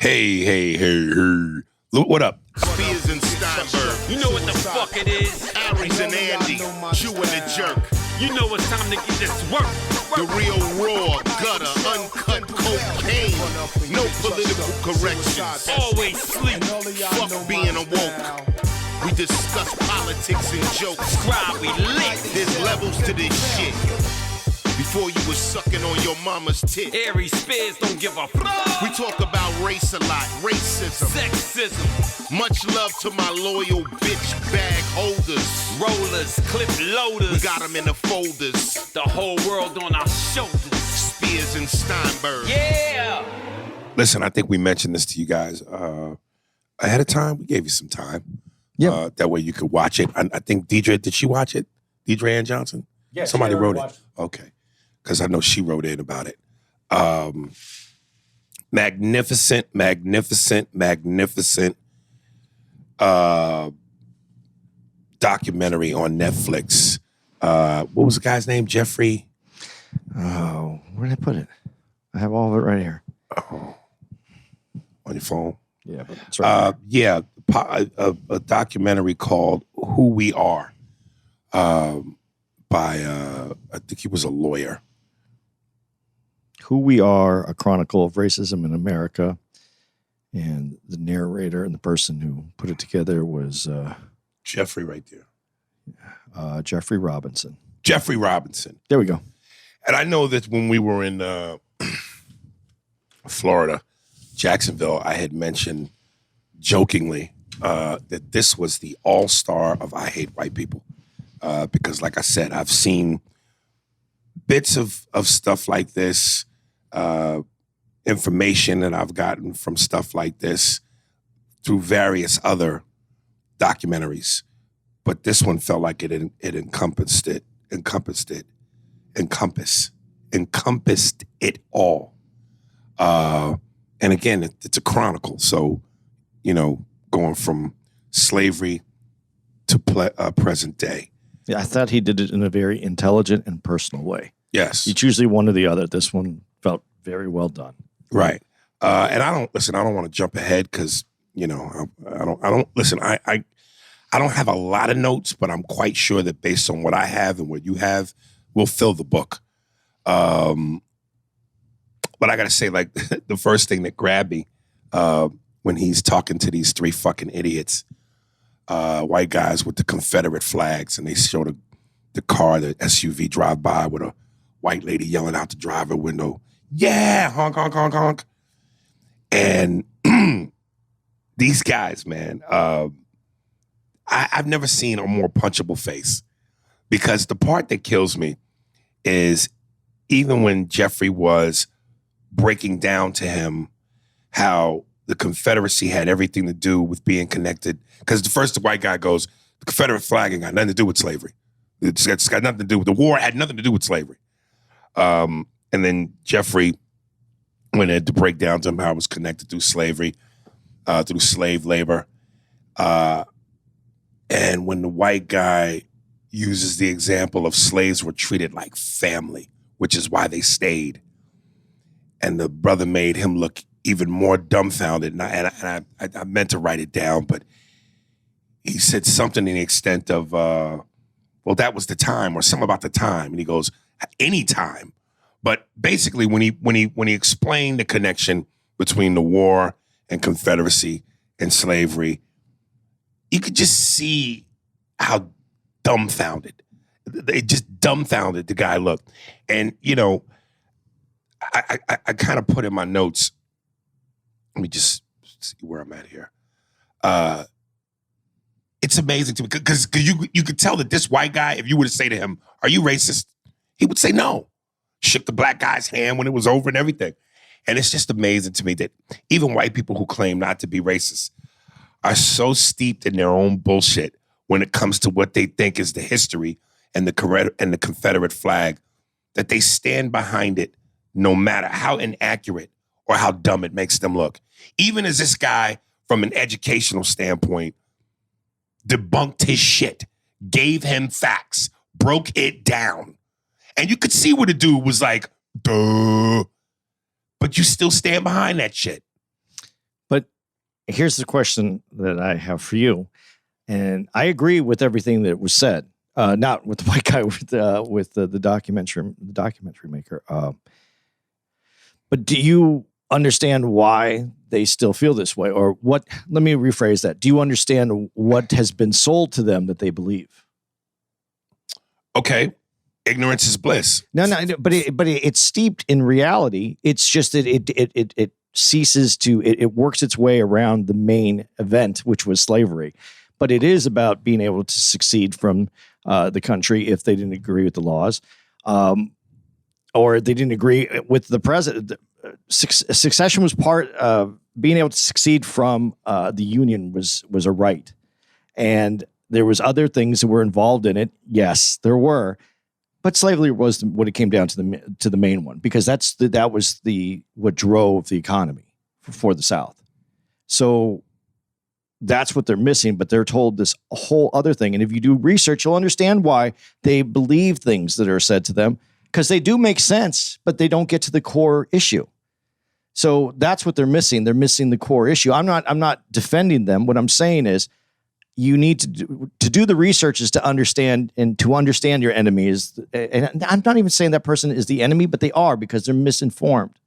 Hey. What up? Spears and Steinberg. You know what the fuck it is? Aries and Andy. Chew and the jerk. You know it's time to get this work. The real raw, gutter, uncut cocaine. No political corrections. Always sleep. Fuck being awoke. We discuss politics and jokes. Scribe, we lit. There's levels to this shit. Before you was sucking on your mama's tit. Aries Spears don't give a fuck. We talk about race a lot, racism, Sexism. Much love to my loyal bitch bag holders. Rollers, clip loaders. We got them in the folders. The whole world on our shoulders. Spears and Steinberg. Yeah. Listen, I think we mentioned this to you guys ahead of time. We gave you some time. Yeah. That way you could watch it. I think Deidre, did she watch it? Deidre Ann Johnson? Yeah. Somebody wrote it. Okay. Because I know she wrote in about it. Magnificent documentary on Netflix. What was the guy's name? Jeffrey? Oh, where did I put it? I have all of it right here. Oh, on your phone? Yeah, but it's right yeah, a documentary called Who We Are by, I think he was a lawyer. Who We Are, a Chronicle of Racism in America. And the narrator and the person who put it together was Jeffrey right there. Jeffery Robinson. Jeffery Robinson. There we go. And I know that when we were in Florida, Jacksonville, I had mentioned jokingly that this was the all-star of I Hate White People. Because like I said, I've seen bits of stuff like this, information that I've gotten from stuff like this through various other documentaries. But this one felt like it encompassed it all. And again, it's a chronicle. So, going from slavery to present day. Yeah, I thought he did it in a very intelligent and personal way. Yes. It's usually one or the other. This one felt very well done. Right. And I don't want to jump ahead because, I don't have a lot of notes, but I'm quite sure that based on what I have and what you have, we'll fill the book. But I got to say, like, the first thing that grabbed me when he's talking to these three fucking idiots, white guys with the Confederate flags, and they show the car, the SUV drive by with a white lady yelling out the driver window, yeah, honk, honk, honk, honk. And these guys, man, I've never seen a more punchable face, because the part that kills me is even when Jeffrey was breaking down to him how the Confederacy had everything to do with being connected. Because the white guy goes, the Confederate flag ain't got nothing to do with slavery. It's got nothing to do with the war. Had nothing to do with slavery. And then Jeffrey went in to break down to him how it was connected through slavery, through slave labor. And when the white guy uses the example of slaves were treated like family, which is why they stayed. And the brother made him look even more dumbfounded. And I meant to write it down, but he said something in the extent of, well, that was the time, or something about the time. And he goes, any time. But basically, when he explained the connection between the war and Confederacy and slavery, you could just see how dumbfounded. It just dumbfounded the guy looked. And, I kind of put in my notes, let me just see where I'm at here. It's amazing to me because you could tell that this white guy, if you were to say to him, are you racist? He would say no. Shook the black guy's hand when it was over and everything. And it's just amazing to me that even white people who claim not to be racist are so steeped in their own bullshit when it comes to what they think is the history and the Confederate flag, that they stand behind it no matter how inaccurate or how dumb it makes them look. Even as this guy, from an educational standpoint, debunked his shit, gave him facts, broke it down. And you could see what the dude was like, duh. But you still stand behind that shit. here's the question that I have for you. And I agree with everything that was said. Not with the white guy, with the documentary maker. But do you understand why they still feel this way, or what? Let me rephrase that. Do you understand what has been sold to them that they believe? Okay, ignorance is bliss. No, but it's steeped in reality. It's just that it ceases to it works its way around the main event, which was slavery. But it is about being able to succeed from the country if they didn't agree with the laws, or they didn't agree with the president. Succession was part of being able to succeed from the Union was a right, and there was other things that were involved in it. Yes, there were, but slavery was what it came down to the main one, because that was what drove the economy for the South. So that's what they're missing, but they're told this whole other thing. And if you do research, you'll understand why they believe things that are said to them, because they do make sense, but they don't get to the core issue. So that's what they're missing. They're missing the core issue. I'm not defending them. What I'm saying is you need to do the research is to understand, and to understand your enemies. And I'm not even saying that person is the enemy, but they are, because they're misinformed.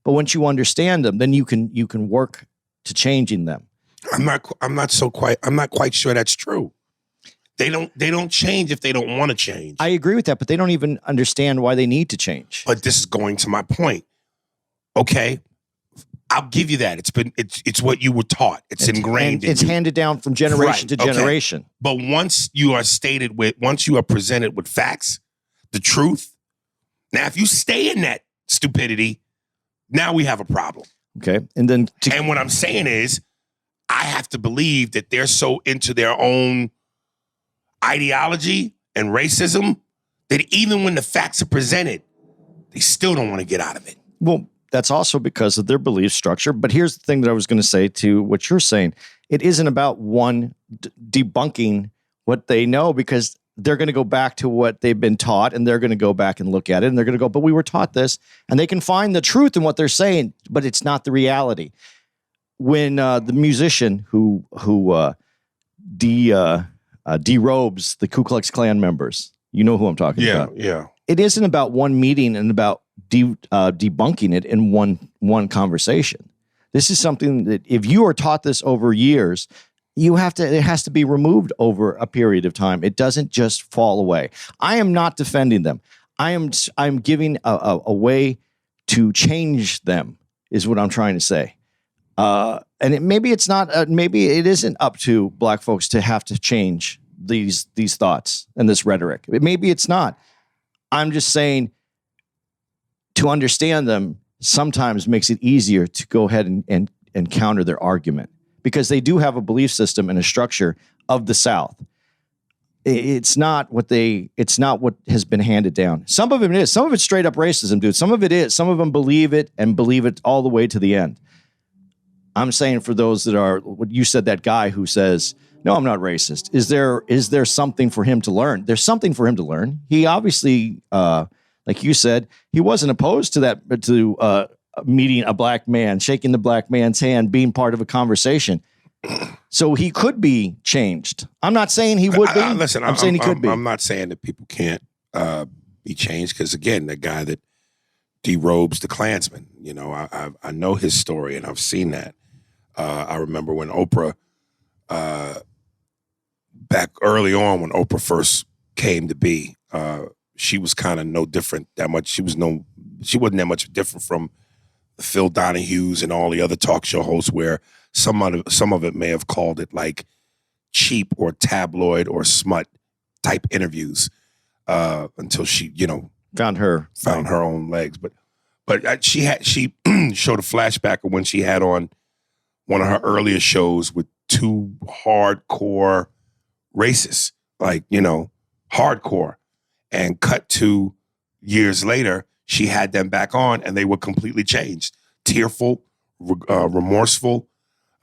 But once you understand them, then you can work to changing them. I'm not quite sure that's true. They don't change if they don't want to change. I agree with that, but they don't even understand why they need to change. But this is going to my point. Okay, I'll give you that. It's what you were taught. It's ingrained. It's handed down from generation to generation. Okay. But once you are presented with facts, the truth. Now, if you stay in that stupidity, now we have a problem. Okay, and what I'm saying is, I have to believe that they're so into their own ideology and racism that even when the facts are presented, they still don't want to get out of it. Well, that's also because of their belief structure. But here's the thing that I was going to say to what you're saying. It isn't about one debunking what they know, because they're going to go back to what they've been taught, and they're going to go back and look at it, and they're going to go, but we were taught this, and they can find the truth in what they're saying, but it's not the reality. When the musician who derobes the Ku Klux Klan members, you know who I'm talking about. Yeah. It isn't about one meeting and about debunking it in one conversation. This is something that if you are taught this over years, it has to be removed over a period of time. It doesn't just fall away. I am not defending them. I'm giving a way to change them, is what I'm trying to say. And maybe it's not. Maybe it isn't up to black folks to have to change these thoughts and this rhetoric. Maybe it's not. I'm just saying, to understand them sometimes makes it easier to go ahead and counter their argument, because they do have a belief system and a structure of the South. It's not what has been handed down. Some of it is. Some of it's straight up racism, dude. Some of it is. Some of them believe it and believe it all the way to the end. I'm saying for those that are, what you said, that guy who says, no, I'm not racist. Is there something for him to learn? There's something for him to learn. He obviously, like you said, he wasn't opposed to that, to meeting a black man, shaking the black man's hand, being part of a conversation. So he could be changed. I'm not saying he would be. Listen, I'm saying he could be. I'm not saying that people can't be changed, because again, the guy that derobes the Klansman, I know his story and I've seen that. I remember when Oprah, back early on when Oprah first came to be, she was kind of no different that much. She wasn't that much different from the Phil Donahues and all the other talk show hosts, where some of it may have called it like cheap or tabloid or smut type interviews, until she, found her own legs. But she showed a flashback of when she had on one of her earlier shows with two hardcore racists, like, hardcore, and cut to years later, she had them back on and they were completely changed, tearful, remorseful,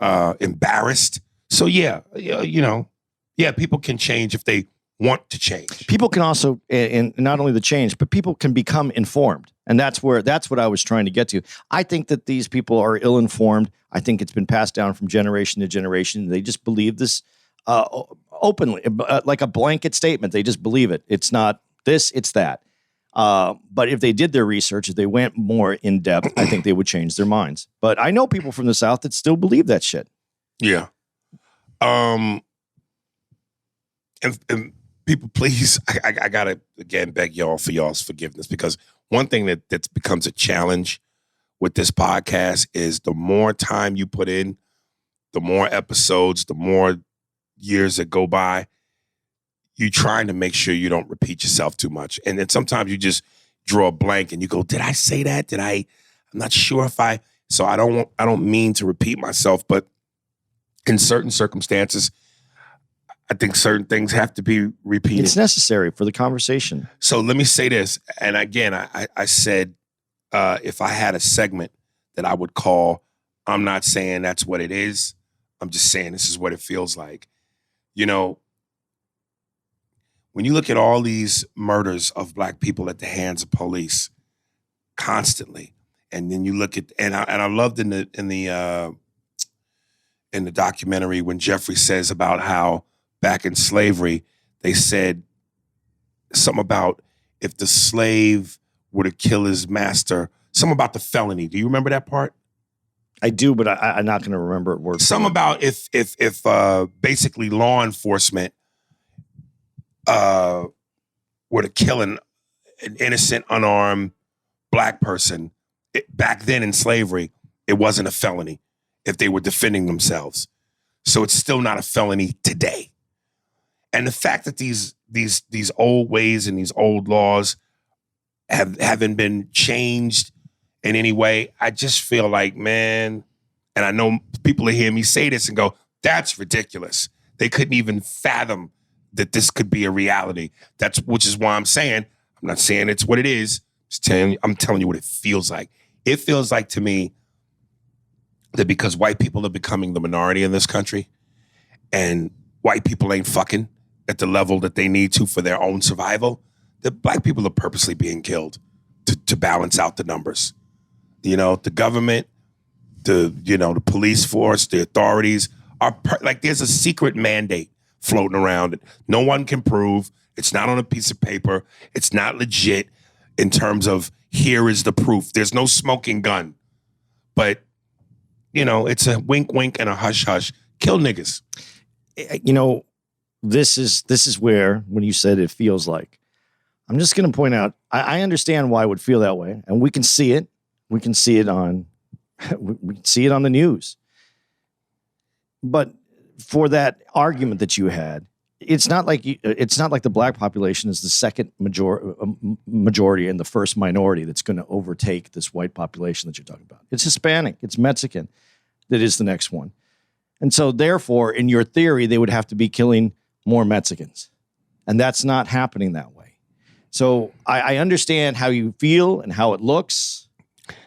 embarrassed. So people can change if they want to change. People can also, and not only the change, but people can become informed. And that's what I was trying to get to. I think that these people are ill-informed. I think it's been passed down from generation to generation. They just believe this openly, like a blanket statement. They just believe it. It's not this, it's that. But if they did their research, if they went more in depth, I think they would change their minds. But I know people from the South that still believe that shit. Yeah. And people, please, I gotta again beg y'all for y'all's forgiveness, because one thing that becomes a challenge with this podcast is the more time you put in, the more episodes, the more years that go by, you're trying to make sure you don't repeat yourself too much. And then sometimes you just draw a blank and you go, did I say that? I'm not sure if so I don't mean to repeat myself, but in certain circumstances, I think certain things have to be repeated. It's necessary for the conversation. So let me say this. And again, I said, if I had a segment that I would call, I'm not saying that's what it is. I'm just saying this is what it feels like. You know, when you look at all these murders of Black people at the hands of police constantly, and then you look at, and I loved in the documentary when Jeffrey says about how back in slavery, they said something about if the slave were to kill his master, something about the felony. Do you remember that part? I do, but I'm not going to remember it word. Something about if basically law enforcement were to kill an innocent, unarmed Black person, back then in slavery, it wasn't a felony if they were defending themselves. So it's still not a felony today. And the fact that these old ways and these old laws haven't been changed in any way, I just feel like, man, and I know people will hear me say this and go, that's ridiculous. They couldn't even fathom that this could be a reality. Which is why I'm saying, I'm not saying it's what it is. I'm telling you what it feels like. It feels like to me that because white people are becoming the minority in this country and white people ain't fucking at the level that they need to for their own survival, that Black people are purposely being killed to balance out the numbers. You know, the government, the police force, the authorities are like there's a secret mandate floating around that no one can prove. It's not on a piece of paper. It's not legit in terms of here is the proof. There's no smoking gun. But, it's a wink, wink and a hush, hush. Kill niggas. This is where, when you said it feels like, I'm just going to point out, I understand why it would feel that way. And we can see it. We can see it on the news. But for that argument that you had, it's not like the Black population is the second majority and the first minority that's going to overtake this white population that you're talking about. It's Hispanic, it's Mexican that is the next one. And so therefore, in your theory, they would have to be killing more Mexicans. And that's not happening that way. So I understand how you feel and how it looks.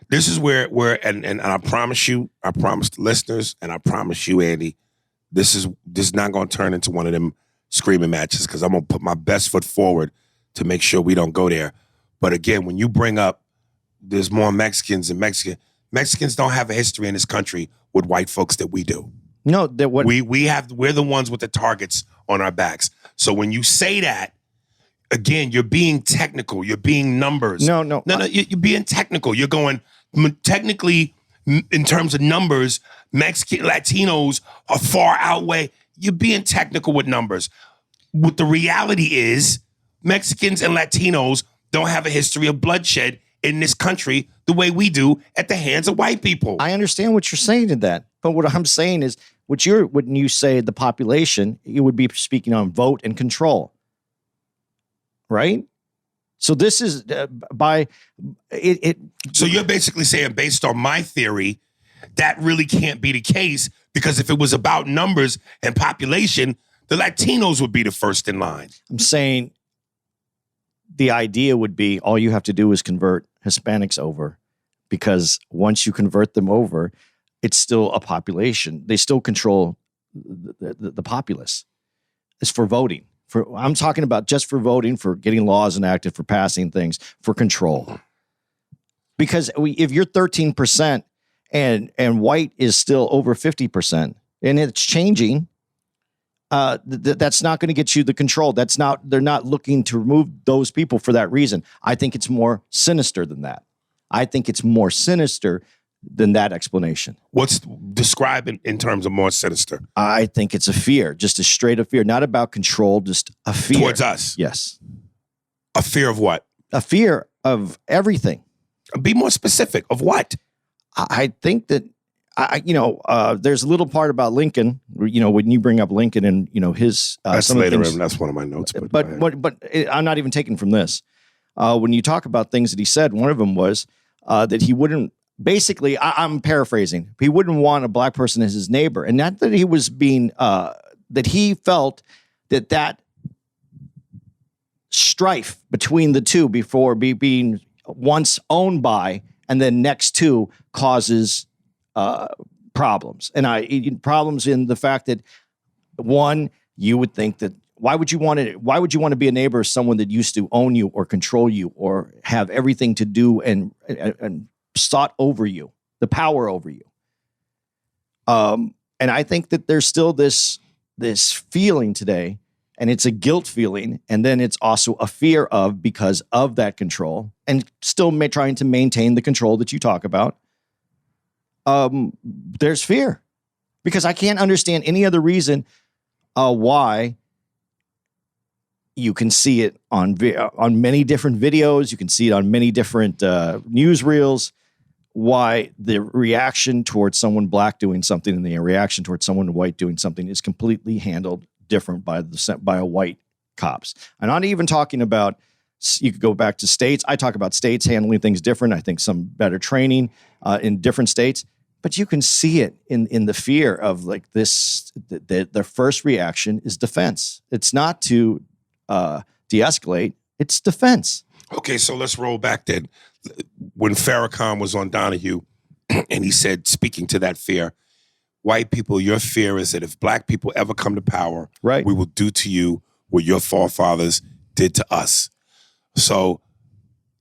This is where and I promise the listeners, and I promise you, Andy, this is not going to turn into one of them screaming matches, because I'm going to put my best foot forward to make sure we don't go there. But again, when you bring up there's more Mexicans than Mexicans don't have a history in this country with white folks that we do. No, that what we're the ones with the targets on our backs. So when you say that, again, you're being technical. You're being numbers. No. You're being technical. You're going technically in terms of numbers. Mexican Latinos are far outweigh. You're being technical with numbers. What the reality is, Mexicans and Latinos don't have a history of bloodshed in this country the way we do at the hands of white people. I understand what you're saying to that, but what I'm saying is, when you say the population, you would be speaking on vote and control, right? So this is by it. So you're basically saying, based on my theory, that really can't be the case, because if it was about numbers and population, the Latinos would be the first in line. I'm saying the idea would be all you have to do is convert Hispanics over, because once you convert them over, it's still a population. They still control the populace. It's for voting. I'm talking about just for voting, for getting laws enacted, for passing things, for control. Because if you're 13% and white is still over 50%, and it's changing, that's not going to get you the control. They're not looking to remove those people for that reason. I think it's more sinister than that. I think it's more sinister than that explanation. What's described in terms of more sinister? I think it's a fear, just a straight up fear, not about control, just a fear. Towards us? Yes. A fear of what? A fear of everything. Be more specific. Of what? I think that, there's a little part about Lincoln, when you bring up Lincoln and, his... that's some later, things, that's one of my notes. But I'm not even taking from this. When you talk about things that he said, one of them was that he wouldn't, basically, I'm paraphrasing, he wouldn't want a black person as his neighbor. And not that he was being, that he felt that strife between the two before being once owned by and then next to causes problems. And problems in the fact that, one, you would think that why would you want to be a neighbor of someone that used to own you or control you or have everything to do and sought over you, the power over you? And I think that there's still this feeling today, and it's a guilt feeling, and then it's also a fear of, because of that control, and still trying to maintain the control that you talk about. There's fear, because I can't understand any other reason why. You can see it on many different videos. You can see it on many different newsreels. Why the reaction towards someone black doing something and the reaction towards someone white doing something is completely handled different by a white cops. I'm not even talking about. You could go back to states. I talk about states handling things different. I think some better training in different states. But you can see it in the fear of like this. The first reaction is defense. It's not to de-escalate, it's defense. Okay, so let's roll back then. When Farrakhan was on Donahue, and he said, speaking to that fear, white people, your fear is that if black people ever come to power, right, we will do to you what your forefathers did to us. So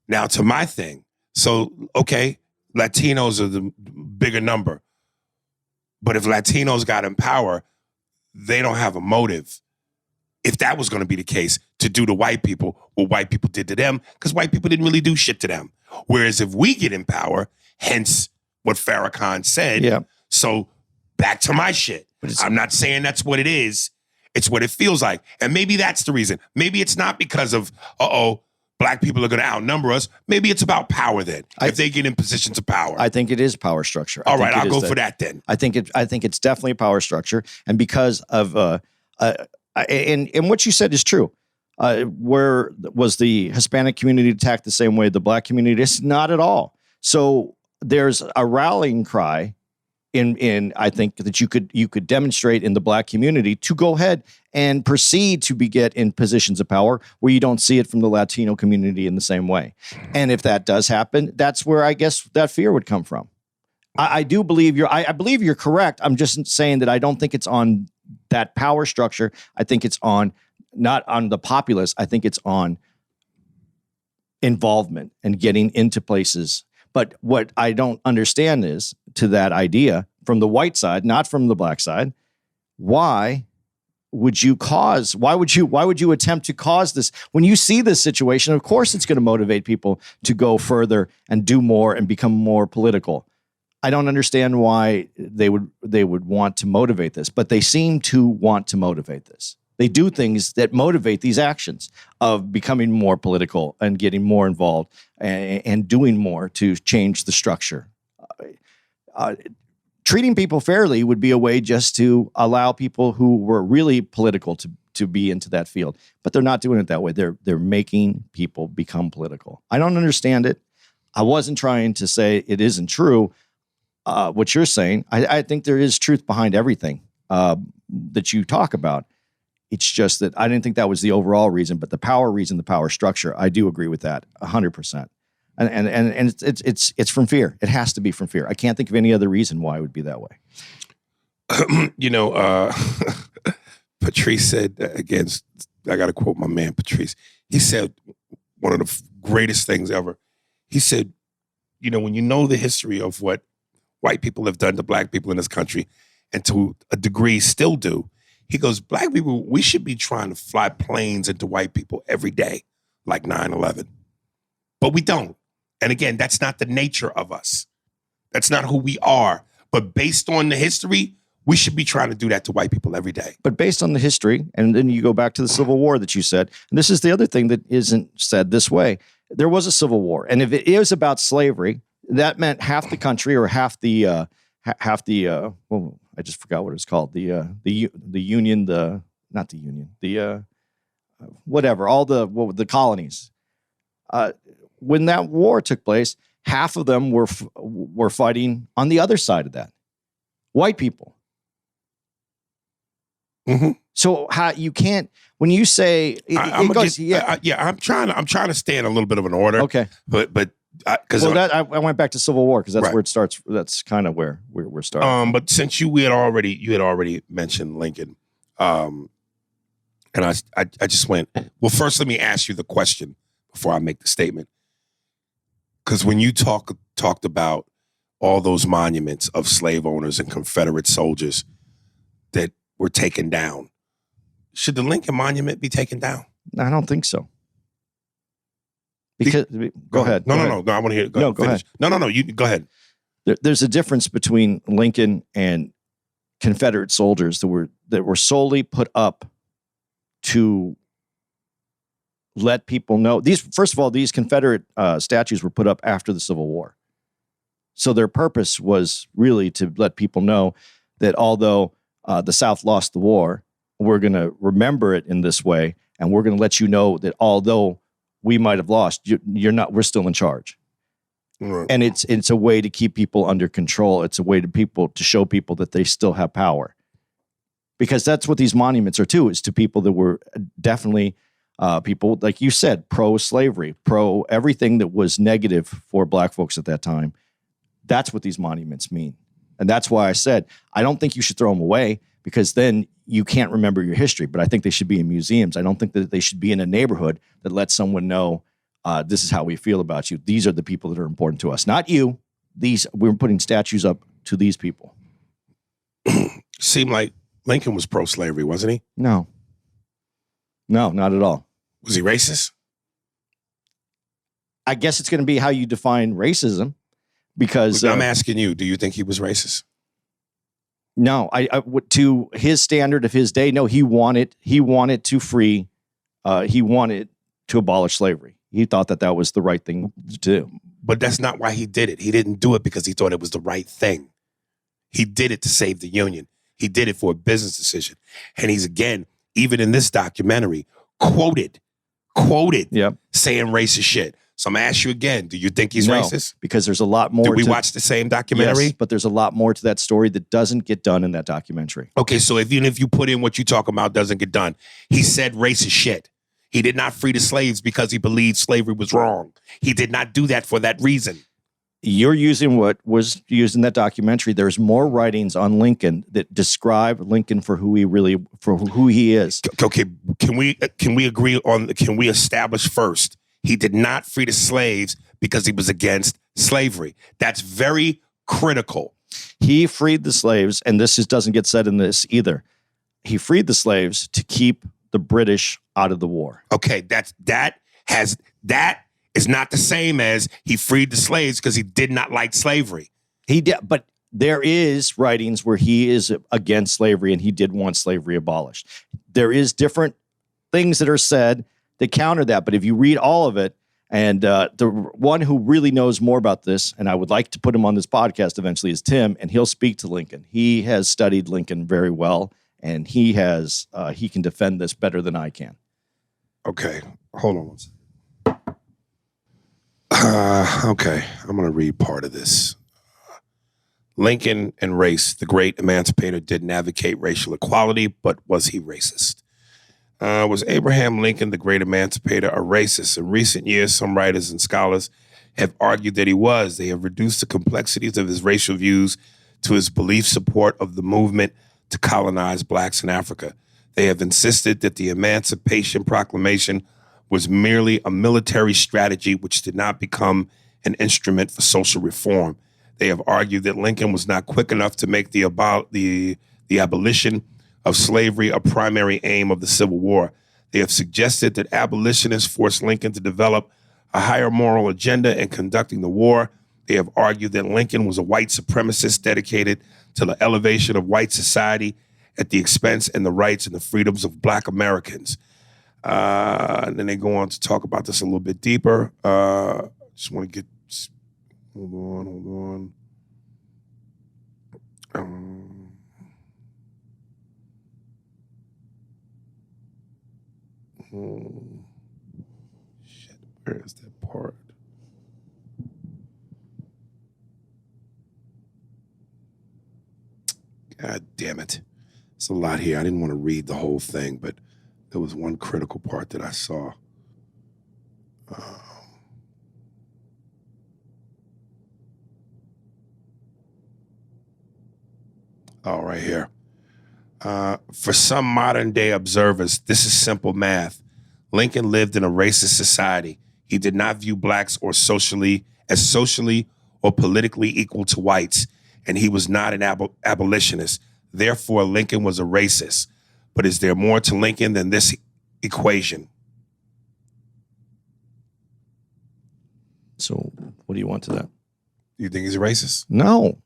now to my thing. So, okay, Latinos are the bigger number. But if Latinos got in power, they don't have a motive, if that was going to be the case, to do to white people what white people did to them, because white people didn't really do shit to them. Whereas if we get in power, hence what Farrakhan said, yeah. So back to my shit. I'm not saying that's what it is. It's what it feels like. And maybe that's the reason. Maybe it's not because of, black people are going to outnumber us. Maybe it's about power then, if they get in positions of power. I think it is power structure. All right, I'll go for that then. I think it's definitely a power structure. And because of... And what you said is true. Where was the Hispanic community attacked the same way the black community? It's not at all. So there's a rallying cry in I think that you could demonstrate in the black community to go ahead and proceed to get in positions of power where you don't see it from the Latino community in the same way. And if that does happen, that's where I guess that fear would come from. I do believe I believe you're correct. I'm just saying that I don't think it's on that power structure. I think it's not on the populace. I think it's on involvement and getting into places. But what I don't understand is, to that idea from the white side, not from the black side, why would you attempt to cause this? When you see this situation, of course it's going to motivate people to go further and do more and become more political. I don't understand why they would want to motivate this, but they seem to want to motivate this. They do things that motivate these actions of becoming more political and getting more involved and doing more to change the structure. Treating people fairly would be a way just to allow people who were really political to be into that field, but they're not doing it that way. They're making people become political. I don't understand it. I wasn't trying to say it isn't true. What you're saying, I think there is truth behind everything that you talk about. It's just that I didn't think that was the overall reason, but the power structure, I do agree with that 100%. And it's from fear. It has to be from fear. I can't think of any other reason why it would be that way. Patrice said, again, I got to quote my man, Patrice. He said one of the greatest things ever. He said, when you know the history of what white people have done to black people in this country, and to a degree still do, he goes, black people, we should be trying to fly planes into white people every day, like 9/11. But we don't. And again, that's not the nature of us. That's not who we are. But based on the history, we should be trying to do that to white people every day. But based on the history, and then you go back to the Civil War that you said, and this is the other thing that isn't said this way. There was a Civil War. And if it is about slavery, that meant half the country or half the well, I just forgot what it's called. The Union, not the Union, whatever, all the colonies. When that war took place, half of them were fighting on the other side of that, white people. Mm-hmm. So how you can't when you say I'm trying to stay in a little bit of an order. Okay, but because I went back to Civil War because that's where it starts. That's kind of where we're starting. But since you had already mentioned Lincoln, and I just went, well, first let me ask you the question before I make the statement. Because when you talked about all those monuments of slave owners and Confederate soldiers that were taken down, should the Lincoln Monument be taken down? I don't think so. Because go ahead. No, I want to hear it. Go ahead. No. You go ahead. There's a difference between Lincoln and Confederate soldiers that were solely put up to let people know. First of all, these Confederate statues were put up after the Civil War. So their purpose was really to let people know that although the South lost the war, we're going to remember it in this way, and we're going to let you know that although we might have lost, we're still in charge. Right. And it's a way to keep people under control. It's a way to show people that they still have power. Because that's what these monuments are to, is to people that were definitely people, like you said, pro-slavery, pro everything that was negative for black folks at that time. That's what these monuments mean. And that's why I said, I don't think you should throw them away, because then you can't remember your history. But I think they should be in museums. I don't think that they should be in a neighborhood that lets someone know, this is how we feel about you. These are the people that are important to us. Not you. We're putting statues up to these people. Seemed like Lincoln was pro-slavery, wasn't he? No, not at all. Was he racist? I guess it's going to be how you define racism, because I'm asking you, do you think he was racist? No, to his standard of his day, no, he wanted to free, he wanted to abolish slavery. He thought that was the right thing to do. But that's not why he did it. He didn't do it because he thought it was the right thing. He did it to save the Union. He did it for a business decision. And he's, again, even in this documentary, quoted Yep. saying racist shit. So I'm going to ask you again, do you think he's racist? Because there's a lot more. Did we watch the same documentary? Yes, but there's a lot more to that story that doesn't get done in that documentary. Okay, so even if you put in what you talk about doesn't get done, he said racist shit. He did not free the slaves because he believed slavery was wrong. He did not do that for that reason. You're using what was used in that documentary. There's more writings on Lincoln that describe Lincoln for who he is. Okay, can we agree on? Can we establish first? He did not free the slaves because he was against slavery. That's very critical. He freed the slaves, and this doesn't get said in this either. He freed the slaves to keep the British out of the war. Okay, that is not the same as he freed the slaves because he did not like slavery. He did, but there is writings where he is against slavery and he did want slavery abolished. There is different things that are said that counter that, but if you read all of it, and the one who really knows more about this, and I would like to put him on this podcast eventually, is Tim, and he'll speak to Lincoln. He has studied Lincoln very well, and he can defend this better than I can. Okay, hold on one second. Okay, I'm going to read part of this. Lincoln and race. The great emancipator didn't advocate racial equality, but was he racist? Was Abraham Lincoln, the great emancipator, a racist? In recent years, some writers and scholars have argued that he was. They have reduced the complexities of his racial views to his belief support of the movement to colonize blacks in Africa. They have insisted that the Emancipation Proclamation was merely a military strategy which did not become an instrument for social reform. They have argued that Lincoln was not quick enough to make the abolition of slavery a primary aim of the Civil War. They have suggested that abolitionists forced Lincoln to develop a higher moral agenda in conducting the war. They have argued that Lincoln was a white supremacist dedicated to the elevation of white society at the expense and the rights and the freedoms of Black Americans. And then they go on to talk about this a little bit deeper. Just want to get, hold on. Shit, where is that part? God damn it. It's a lot here. I didn't want to read the whole thing, but there was one critical part that I saw. Right here. For some modern day observers, this is simple math. Lincoln lived in a racist society. He did not view blacks as socially or politically equal to whites, and he was not an abolitionist. Therefore, Lincoln was a racist. But is there more to Lincoln than this equation? So what do you want to that? Do you think he's a racist? No.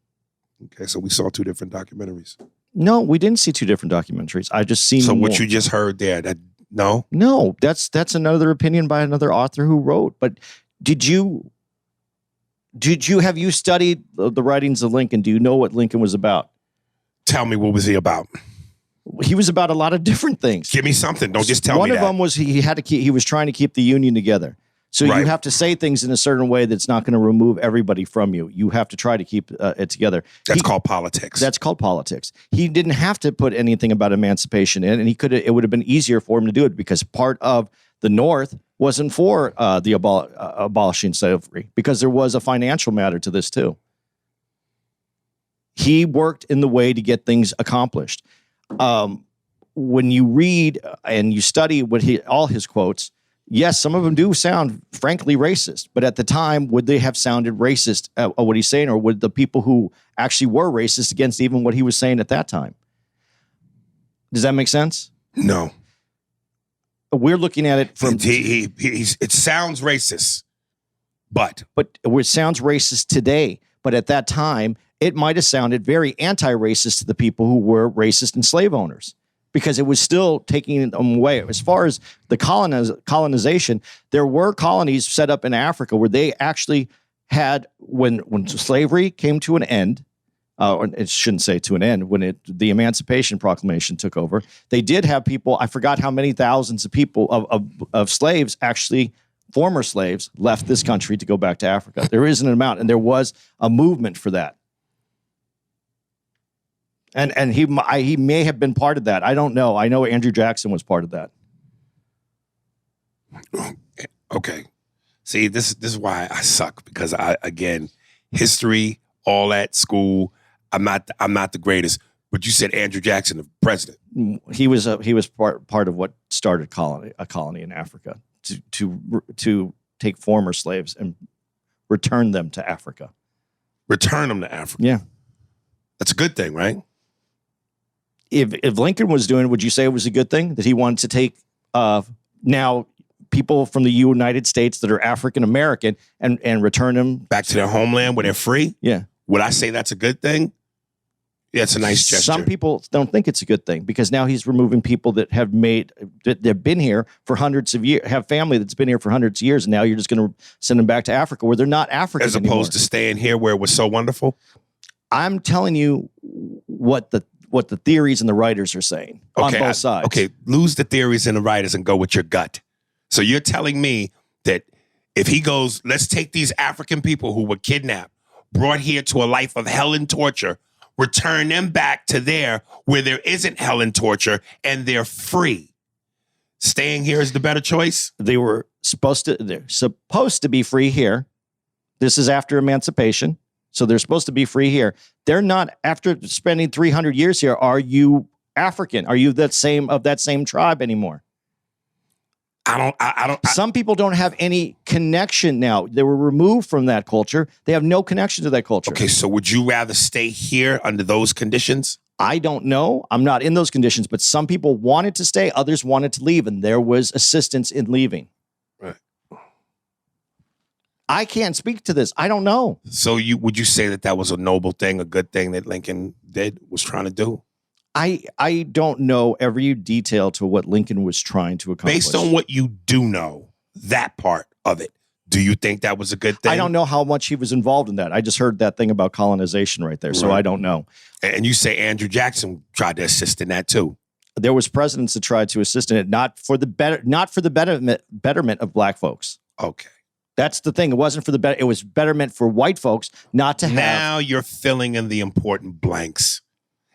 Okay, so we saw two different documentaries. No, we didn't see two different documentaries. I just seen. So more. what you just heard there, no? No, that's another opinion by another author who wrote. But have you studied the writings of Lincoln? Do you know what Lincoln was about? Tell me, what was he about? He was about a lot of different things. Give me something. Don't just tell me that. One of them was he was trying to keep the Union together. So Right. you have to say things in a certain way that's not going to remove everybody from you. You have to try to keep it together. That's called politics. That's called politics. He didn't have to put anything about emancipation in, and it would have been easier for him to do it because part of the North wasn't for abolishing slavery because there was a financial matter to this too. He worked in the way to get things accomplished. When you read and you study all his quotes, yes, some of them do sound frankly racist, but at the time, would they have sounded racist what he's saying, or would the people who actually were racist against even what he was saying at that time? Does that make sense? No. We're looking at it from... It sounds racist, but it sounds racist today, but at that time, it might have sounded very anti-racist to the people who were racist and slave owners, because it was still taking them away. As far as the colonization, there were colonies set up in Africa where they actually had, when slavery came to an end, or it shouldn't say to an end, when the Emancipation Proclamation took over, they did have people, I forgot how many thousands of people, of slaves, actually former slaves, left this country to go back to Africa. There is an amount, and there was a movement for that. And he may have been part of that. I don't know. I know Andrew Jackson was part of that. Okay. See, this is why I suck, because history, all that, school, I'm not the greatest. But you said Andrew Jackson, the president. He was part of what started a colony in Africa to take former slaves and return them to Africa. Return them to Africa. Yeah. That's a good thing, right? If Lincoln was doing it, would you say it was a good thing that he wanted to take now people from the United States that are African American and return them back to their homeland where they're free? Yeah. Would I say that's a good thing? Yeah, it's a nice gesture. Some people don't think it's a good thing because now he's removing people that have been here for hundreds of years, have family that's been here for hundreds of years, and now you're just going to send them back to Africa where they're not African as opposed to staying here where it was so wonderful. I'm telling you what the theories and the writers are saying on both sides. Okay, lose the theories and the writers and go with your gut. So you're telling me that if he goes, let's take these African people who were kidnapped, brought here to a life of hell and torture, return them back to there where there isn't hell and torture and they're free. Staying here is the better choice? They're supposed to be free here. This is after emancipation. So they're supposed to be free here. They're not, after spending 300 years here, are you African? Are you that same tribe anymore? Some people don't have any connection now. They were removed from that culture. They have no connection to that culture. Okay, so would you rather stay here under those conditions? I don't know. I'm not in those conditions, but some people wanted to stay, others wanted to leave, and there was assistance in leaving. Right. I can't speak to this. I don't know. So would you say that was a noble thing, a good thing that Lincoln was trying to do? I don't know every detail to what Lincoln was trying to accomplish. Based on what you do know, that part of it, do you think that was a good thing? I don't know how much he was involved in that. I just heard that thing about colonization right there, so I don't know. And you say Andrew Jackson tried to assist in that too. There was presidents that tried to assist in it, not for the betterment of black folks. Okay. That's the thing. It wasn't for the better. It was betterment for white folks not to have. Now you're filling in the important blanks,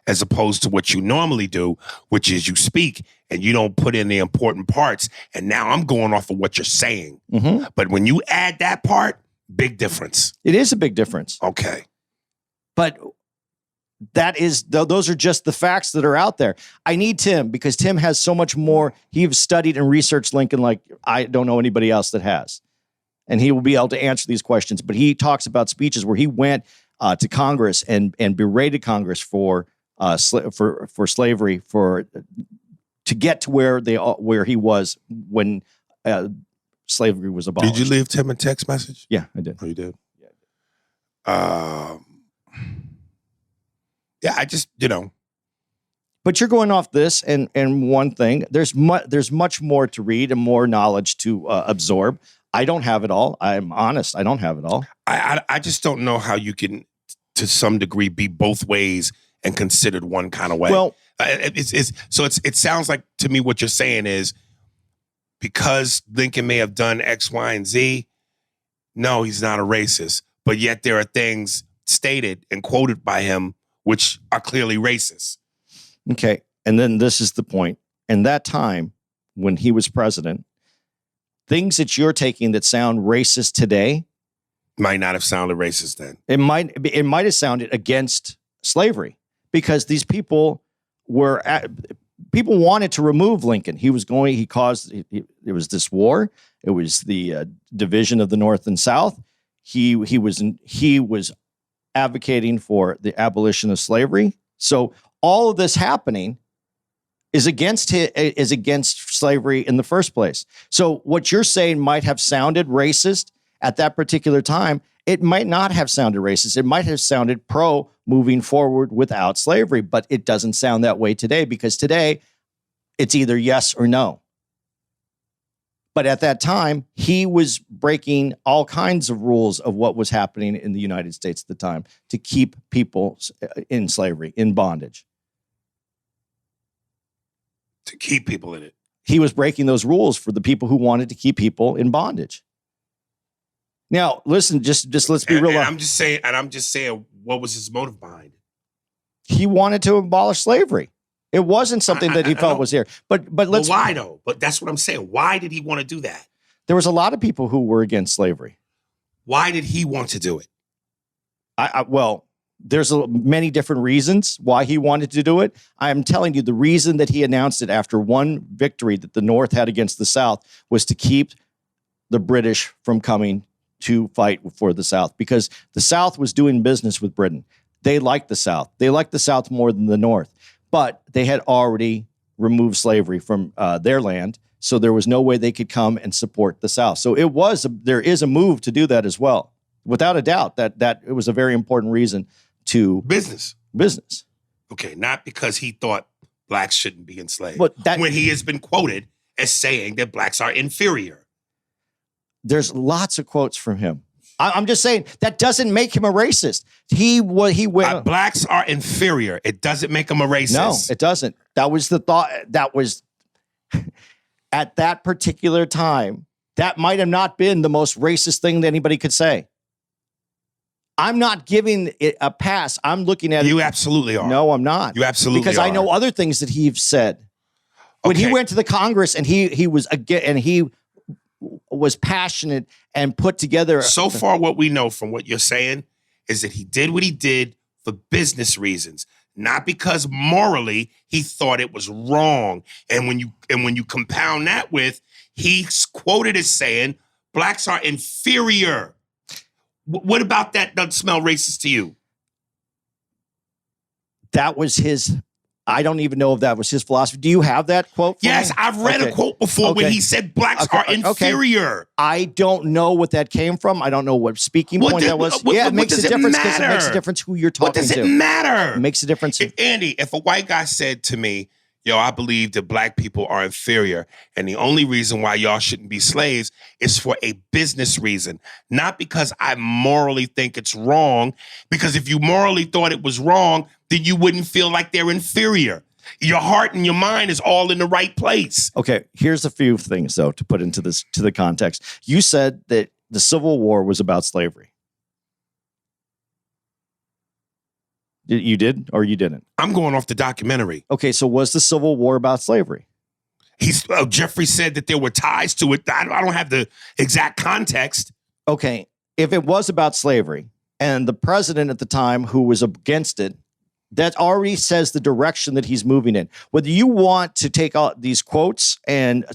as opposed to what you normally do, which is you speak and you don't put in the important parts. And now I'm going off of what you're saying. Mm-hmm. But when you add that part, big difference. It is a big difference. Okay. But those are just the facts that are out there. I need Tim because Tim has so much more. He's studied and researched Lincoln like I don't know anybody else that has. And he will be able to answer these questions. But he talks about speeches where he went to Congress and berated Congress for slavery, to get to where he was when slavery was abolished. Did you leave Tim a text message? Yeah, I did. Oh, you did? Yeah, I just, But you're going off this and one thing. There's much more to read and more knowledge to absorb. I don't have it all. I'm honest. I don't have it all. I just don't know how you can, to some degree, be both ways and considered one kind of way. Well, it sounds like to me what you're saying is because Lincoln may have done X, Y, and Z. No, he's not a racist, but yet there are things stated and quoted by him which are clearly racist. Okay, and then this is the point. In that time, when he was president, things that you're taking that sound racist today might not have sounded racist then. It might have sounded against slavery. Because these people wanted to remove Lincoln. It was this war. It was the division of the North and South. He was advocating for the abolition of slavery. So all of this happening is against slavery in the first place. So what you're saying might have sounded racist at that particular time. It might not have sounded racist. It might have sounded pro moving forward without slavery, but it doesn't sound that way today because today it's either yes or no. But at that time, he was breaking all kinds of rules of what was happening in the United States at the time to keep people in slavery, in bondage. To keep people in it. He was breaking those rules for the people who wanted to keep people in bondage. Now, listen, just let's be real. And I'm just saying, what was his motive behind it? He wanted to abolish slavery. It wasn't something that he felt was here. But let's. Well, why though? But that's what I'm saying. Why did he want to do that? There was a lot of people who were against slavery. Why did he want to do it? Well, there's many different reasons why he wanted to do it. I'm telling you, the reason that he announced it after one victory that the North had against the South was to keep the British from coming to fight for the South, because the South was doing business with Britain. They liked the South. They liked the South more than the North, but they had already removed slavery from their land, so there was no way they could come and support the South. So there is a move to do that as well, without a doubt. That it was a very important reason to business. Okay, not because he thought blacks shouldn't be enslaved. When he has been quoted as saying that blacks are inferior. There's lots of quotes from him. I'm just saying that doesn't make him a racist. He went. Blacks are inferior. It doesn't make him a racist. No, it doesn't. That was the thought. That was at that particular time. That might have not been the most racist thing that anybody could say. I'm not giving it a pass. I'm looking at it. You absolutely are. No, I'm not. You absolutely because are. I know other things that he's said. When he went to the Congress and he was passionate and put together. So far, what we know from what you're saying is that he did what he did for business reasons, not because morally he thought it was wrong. And when you compound that with, he's quoted as saying blacks are inferior. What about that doesn't smell racist to you? That was his. I don't even know if that was his philosophy. Do you have that quote? Yes, I've read a quote before when he said blacks are inferior. I don't know what that came from. I don't know what speaking point that was. It makes a difference because it makes a difference who you're talking to. What does it matter? It makes a difference. Andy, if a white guy said to me, yo, I believe that black people are inferior, and the only reason why y'all shouldn't be slaves is for a business reason, not because I morally think it's wrong, because if you morally thought it was wrong, then you wouldn't feel like they're inferior. Your heart and your mind is all in the right place. Okay, here's a few things, though, to put into the context. You said that the Civil War was about slavery. You did or you didn't? I'm going off the documentary. Okay, so was the Civil War about slavery? Jeffrey said that there were ties to it. I don't have the exact context. Okay, if it was about slavery and the president at the time who was against it, that already says the direction that he's moving in. Whether you want to take out these quotes and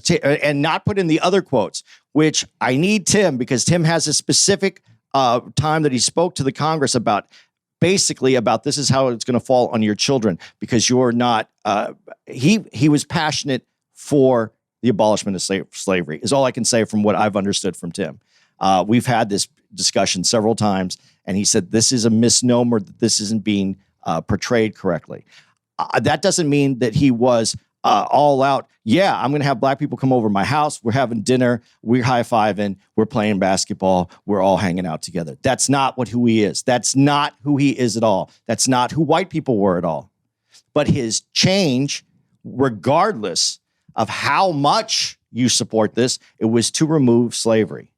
not put in the other quotes, which I need Tim, because Tim has a specific time that he spoke to the Congress about, basically about this is how it's going to fall on your children, because you're not, he was passionate for the abolishment of slavery is all I can say from what I've understood from Tim. We've had this discussion several times, and he said this is a misnomer, that this isn't being portrayed correctly. That doesn't mean that he was all out. Yeah, I'm going to have black people come over to my house. We're having dinner. We're high-fiving. We're playing basketball. We're all hanging out together. That's not who he is. That's not who he is at all. That's not who white people were at all. But his change, regardless of how much you support this, it was to remove slavery.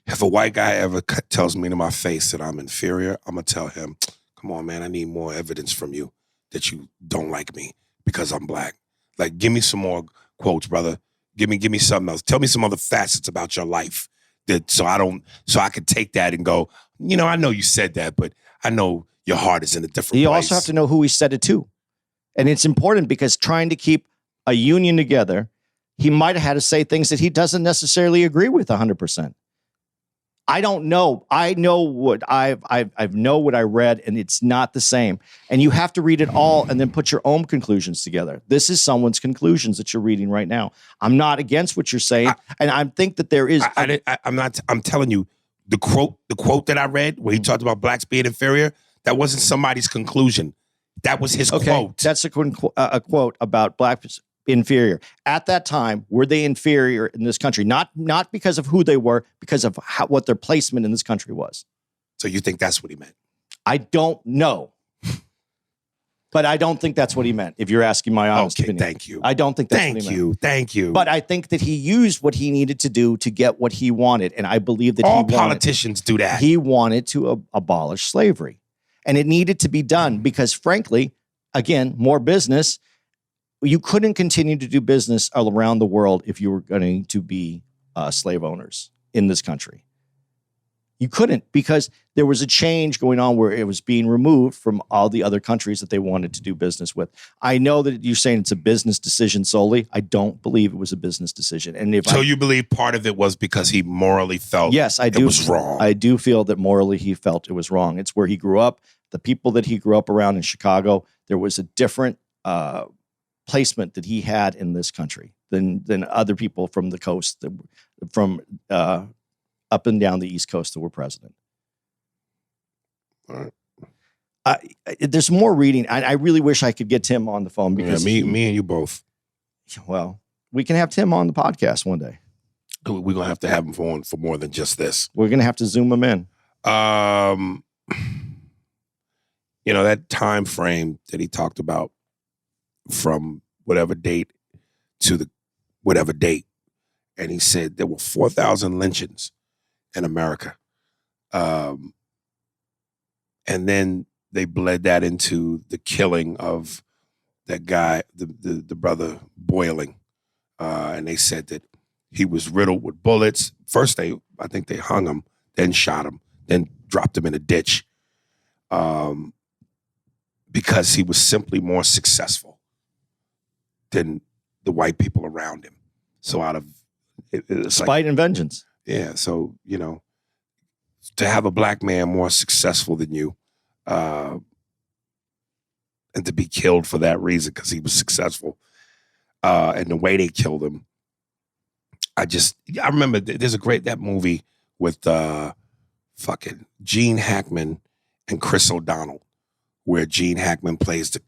If a white guy ever tells me to my face that I'm inferior, I'm going to tell him, come on, man, I need more evidence from you that you don't like me because I'm black. Like, give me some more quotes, brother. Give me something else. Tell me some other facets about your life so I can take that and go, I know you said that, but I know your heart is in a different place. You also have to know who he said it to. And it's important because trying to keep a union together, he might have had to say things that he doesn't necessarily agree with 100%. I don't know. I know what I know what I read, and it's not the same. And you have to read it all and then put your own conclusions together. This is someone's conclusions that you're reading right now. I'm not against what you're saying, and I think that there is. I'm not. I'm telling you, the quote that I read where he talked about blacks being inferior, that wasn't somebody's conclusion. That was his quote. That's a quote about blacks inferior. At that time, were they inferior in this country? Not because of who they were, because of what their placement in this country was. So you think that's what he meant? I don't know. But I don't think that's what he meant, if you're asking my honest opinion. Thank you. I don't think that's what he meant. Thank you. But I think that he used what he needed to do to get what he wanted. And I believe that all politicians do that. He wanted to abolish slavery. And it needed to be done because, frankly, again, more business. You couldn't continue to do business around the world if you were going to be slave owners in this country. You couldn't, because there was a change going on where it was being removed from all the other countries that they wanted to do business with. I know that you're saying it's a business decision solely. I don't believe it was a business decision. And you believe part of it was because he morally felt it was wrong? I do feel that morally he felt it was wrong. It's where he grew up. The people that he grew up around in Chicago, there was a different placement that he had in this country than other people from the coast, from up and down the East Coast that were president. All right. There's more reading. I really wish I could get Tim on the phone because me and you both. Well, we can have Tim on the podcast one day. We're gonna have to have him for more than just this. We're gonna have to zoom him in. That time frame that he talked about, from whatever date to the whatever date. And he said there were 4,000 lynchings in America. And then they bled that into the killing of that guy, the brother Boiling. And they said that he was riddled with bullets. First, I think they hung him, then shot him, then dropped him in a ditch. because he was simply more successful than the white people around him. So out of it's Spite and vengeance. Yeah, so, to have a black man more successful than you, and to be killed for that reason because he was successful, and the way they killed him, I remember there's that movie with fucking Gene Hackman and Chris O'Donnell, where Gene Hackman plays the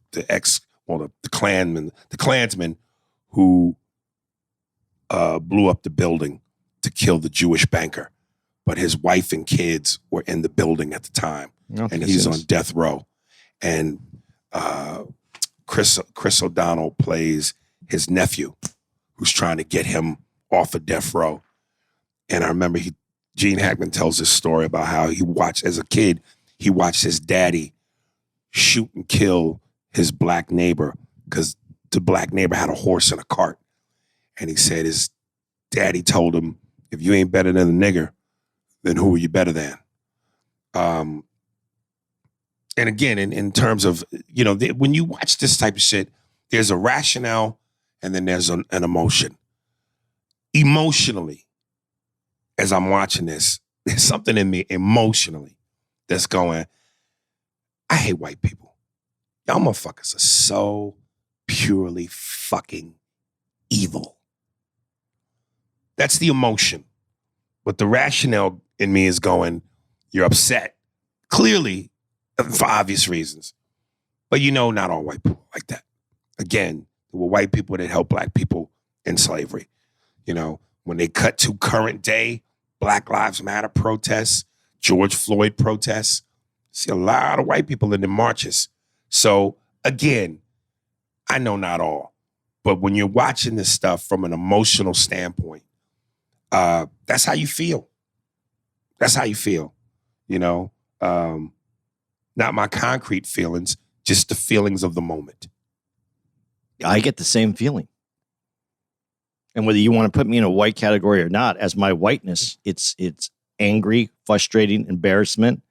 Klansman who blew up the building to kill the Jewish banker, but his wife and kids were in the building at the time, and he's on death row. And Chris O'Donnell plays his nephew, who's trying to get him off of death row. And I remember Gene Hackman tells this story about how as a kid, he watched his daddy shoot and kill his black neighbor because the black neighbor had a horse and a cart. And he said his daddy told him, if you ain't better than a nigger, then who are you better than? And again, in terms of, when you watch this type of shit, there's a rationale and then there's an emotion. Emotionally, as I'm watching this, there's something in me emotionally that's going, I hate white people. Y'all motherfuckers are so purely fucking evil. That's the emotion. But the rationale in me is going, you're upset. Clearly, for obvious reasons. But not all white people like that. Again, there were white people that helped black people in slavery. When they cut to current day, Black Lives Matter protests, George Floyd protests, see a lot of white people in the marches. So again, I know not all, but when you're watching this stuff from an emotional standpoint, that's how you feel. That's how you feel, not my concrete feelings, just the feelings of the moment. I get the same feeling. And whether you want to put me in a white category or not, as my whiteness, it's angry, frustrating, embarrassment.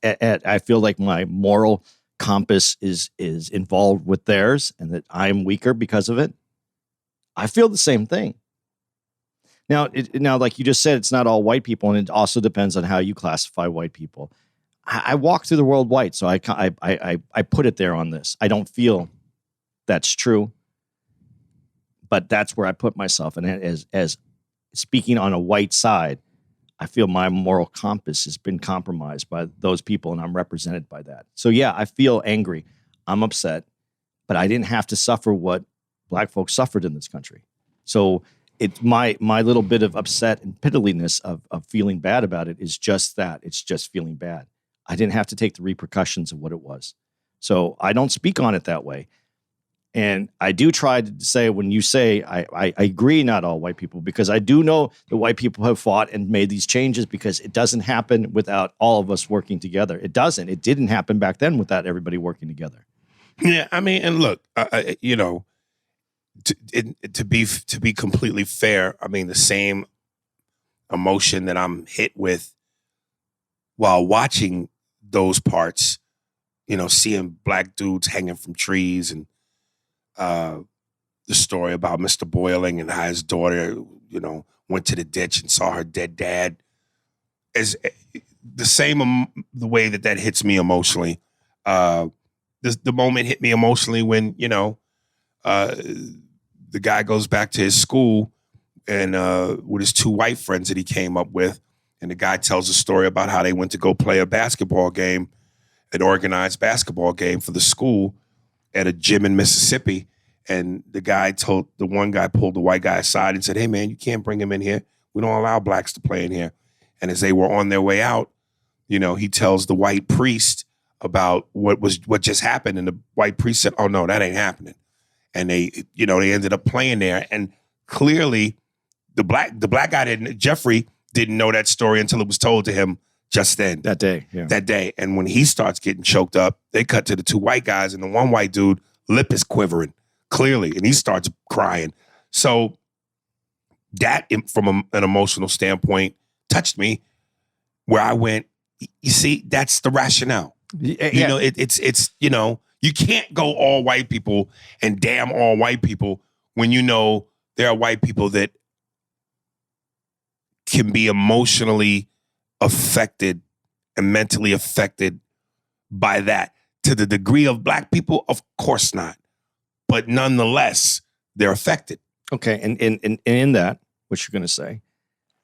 I feel like my moral compass is involved with theirs and that I'm weaker because of it. I feel the same thing. Now, like you just said, it's not all white people, and it also depends on how you classify white people. I walk through the world white, so I put it there on this. I don't feel that's true, but that's where I put myself. And as speaking on a white side, I feel my moral compass has been compromised by those people, and I'm represented by that. So yeah, I feel angry. I'm upset, but I didn't have to suffer what black folks suffered in this country. So it's my little bit of upset and pitilyness of feeling bad about it is just that. It's just feeling bad. I didn't have to take the repercussions of what it was. So I don't speak on it that way. And I do try to say, when you say, I agree, not all white people, because I do know that white people have fought and made these changes, because it doesn't happen without all of us working together. It doesn't. It didn't happen back then without everybody working together. Yeah, I mean, and look, to be completely fair, I mean, the same emotion that I'm hit with while watching those parts, seeing black dudes hanging from trees, and the story about Mr. Boiling and how his daughter, went to the ditch and saw her dead dad, is the same the way that hits me emotionally. The moment hit me emotionally when, the guy goes back to his school and with his two white friends that he came up with, and the guy tells a story about how they went to go play a basketball game, an organized basketball game for the school at a gym in Mississippi. And the one guy pulled the white guy aside and said, "Hey man, you can't bring him in here. We don't allow blacks to play in here." And as they were on their way out, he tells the white priest about what just happened. And the white priest said, "Oh no, that ain't happening." And they ended up playing there. And clearly the black guy Jeffrey didn't know that story until it was told to him just then. That day. Yeah. That day. And when he starts getting choked up, they cut to the two white guys, and the one white dude, lip is quivering, clearly, and he starts crying. So that, from an emotional standpoint, touched me, where I went, you see, that's the rationale. You know, it's you know, you can't go all white people and damn all white people when you know there are white people that can be emotionally affected and mentally affected by that. To the degree of black people, of course not. But nonetheless, they're affected. Okay, and in that, what you're going to say.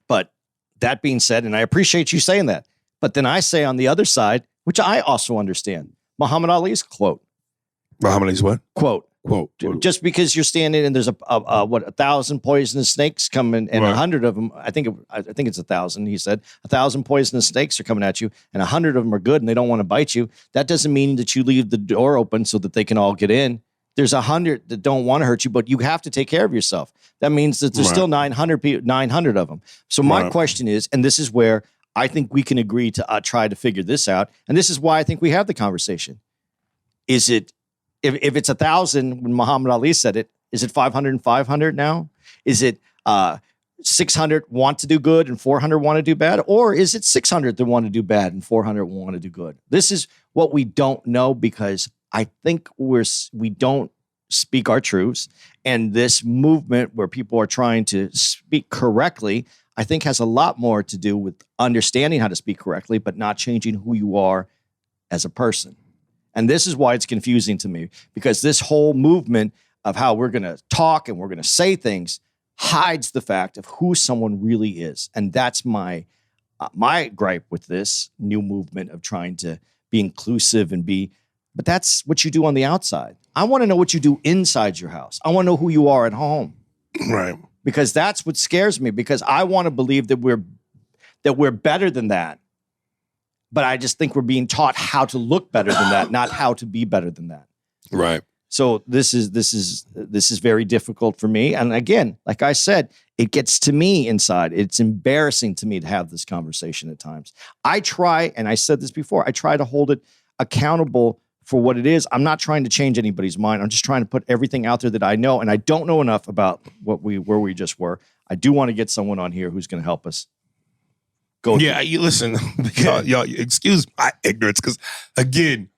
But that being said, and I appreciate you saying that, but then I say on the other side, which I also understand, Muhammad Ali's quote. Muhammad Ali's what? Quote. Just because you're standing and there's 1,000 poisonous snakes coming and 100 of them, I think it's 1,000. He said 1,000 poisonous snakes are coming at you and 100 of them are good and they don't want to bite you. That doesn't mean that you leave the door open so that they can all get in. There's 100 that don't want to hurt you, but you have to take care of yourself. That means that there's still 900 of them. So my question is, and this is where I think we can agree to try to figure this out. And this is why I think we have the conversation. Is it, if it's 1,000 when Muhammad Ali said it, is it 500 and 500 now? Is it 600 want to do good and 400 want to do bad? Or is it 600 that want to do bad and 400 want to do good? This is what we don't know, because I think we don't speak our truths. And this movement where people are trying to speak correctly, I think has a lot more to do with understanding how to speak correctly, but not changing who you are as a person. And this is why it's confusing to me, because this whole movement of how we're going to talk and we're going to say things hides the fact of who someone really is. And that's my gripe with this new movement of trying to be inclusive and but that's what you do on the outside. I want to know what you do inside your house. I want to know who you are at home. Right. Because that's what scares me, because I want to believe that we're better than that. But I just think we're being taught how to look better than that, not how to be better than that. Right. So this is very difficult for me. And again, like I said, it gets to me inside. It's embarrassing to me to have this conversation at times. I try, and I said this before, I try to hold it accountable for what it is. I'm not trying to change anybody's mind. I'm just trying to put everything out there that I know. And I don't know enough about where we just were. I do want to get someone on here who's going to help us go. Yeah, you listen, y'all, excuse my ignorance, because again,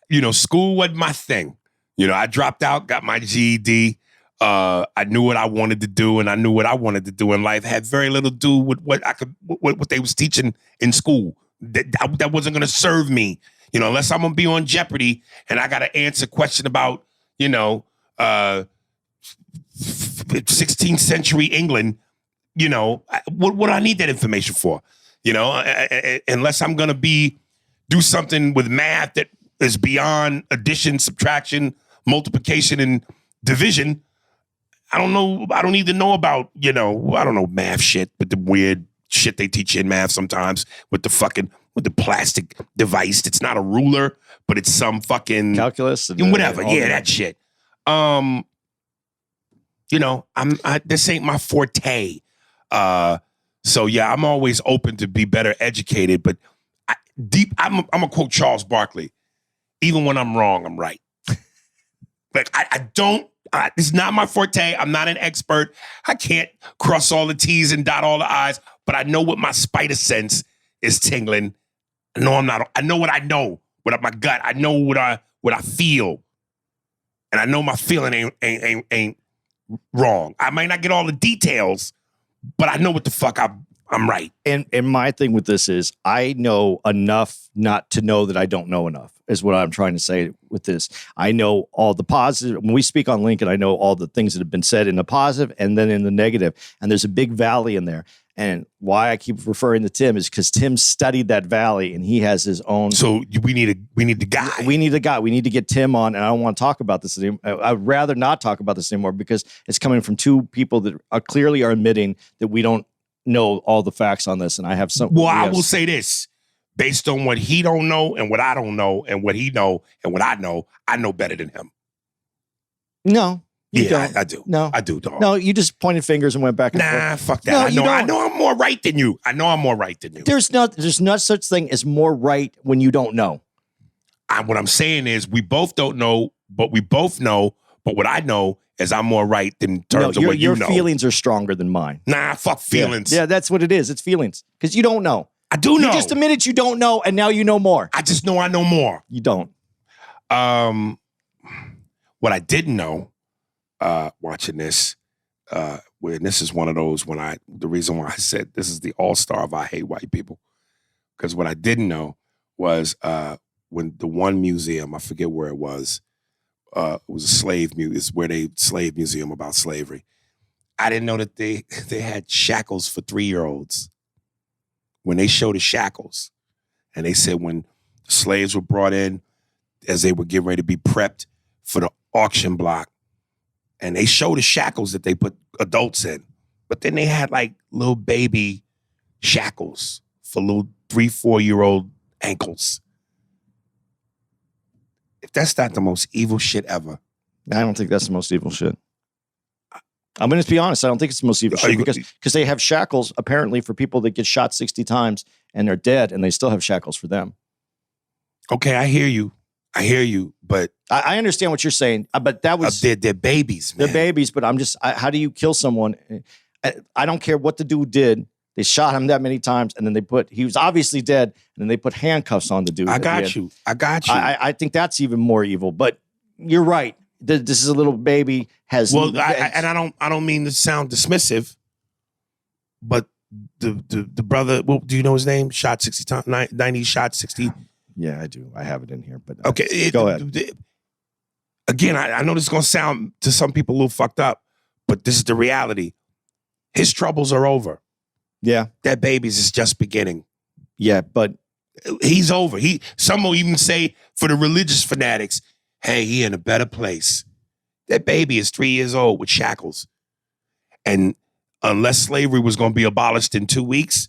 you know, school wasn't my thing. You know, I dropped out, got my GED. I knew what I wanted to do, and I knew what I wanted to do in life. Had very little to do with what they was teaching in school. That wasn't going to serve me. You know, unless I'm going to be on Jeopardy and I got to answer a question about, you know, 16th century England. You know, what do I need that information for? You know, unless I'm going to do something with math that is beyond addition, subtraction, multiplication, and division. I don't know. I don't need to know about, you know, I don't know math shit, but the weird shit they teach you in math sometimes with the plastic device. It's not a ruler, but it's some fucking calculus and whatever. Yeah, that shit. You know, this ain't my forte. So yeah, I'm always open to be better educated, but I'm gonna quote Charles Barkley. Even when I'm wrong, I'm right. Like it's not my forte. I'm not an expert. I can't cross all the T's and dot all the I's, but I know what my spider sense is tingling. I know I'm not. I know what I know. What my gut. I know what I feel, and I know my feeling ain't wrong. I might not get all the details, but I know what the fuck I'm right. And my thing with this is I know enough not to know that I don't know enough, is what I'm trying to say with this. I know all the positive. When we speak on Lincoln, I know all the things that have been said in the positive and then in the negative. And there's a big valley in there. And why I keep referring to Tim is because Tim studied that valley and he has his own. So we need the guy. We need a guy. We need to get Tim on. And I don't want to talk about this anymore. I'd rather not talk about this anymore because it's coming from two people that clearly are admitting that we don't know all the facts on this. And I have some. Well, I will say this. Based on what he don't know and what I don't know and what he know and what I know better than him. No. I do. No. I do, dog. No, you just pointed fingers and went back and forth. Nah, fuck that. No, I know I'm more right than you. There's not such thing as more right when you don't know. What I'm saying is we both don't know, but we both know. But what I know is I'm more right in terms of what you know. Your feelings are stronger than mine. Nah, fuck feelings. Yeah, that's what it is. It's feelings. Because you don't know. I do know. You just admitted you don't know, and now you know more. I just know I know more. You don't. What I didn't know, watching this, when this is one of those the reason why I said this is the all-star of I hate white people. Because what I didn't know was when the one museum, I forget where it was a slave museum, it's where slave museum about slavery. I didn't know that they had shackles for 3-year-olds. When they showed the shackles, and they said when the slaves were brought in, as they were getting ready to be prepped for the auction block, and they showed the shackles that they put adults in, but then they had like little baby shackles for little 3-4-year-old ankles. If that's not the most evil shit ever. I don't think that's the most evil shit. I'm going to be honest. I don't think it's the most evil shit because they have shackles apparently for people that get shot 60 times and they're dead, and they still have shackles for them. Okay, I hear you, but I understand what you're saying. But that was they're babies, man. They're babies, but how do you kill someone? I don't care what the dude did. They shot him that many times, and then he was obviously dead, and then they put handcuffs on the dude. I got you. I think that's even more evil. But you're right. This is a little baby and I don't mean to sound dismissive, but the brother, well, do you know his name? Shot 60 times, 90 shot 60. Yeah, I do. I have it in here, but okay. Go ahead. Again, I know this is going to sound to some people a little fucked up, but this is the reality. His troubles are over. Yeah. That baby's is just beginning. Yeah, but he's over. Some will even say for the religious fanatics, hey, he in a better place. That baby is 3 years old with shackles. And unless slavery was going to be abolished in 2 weeks,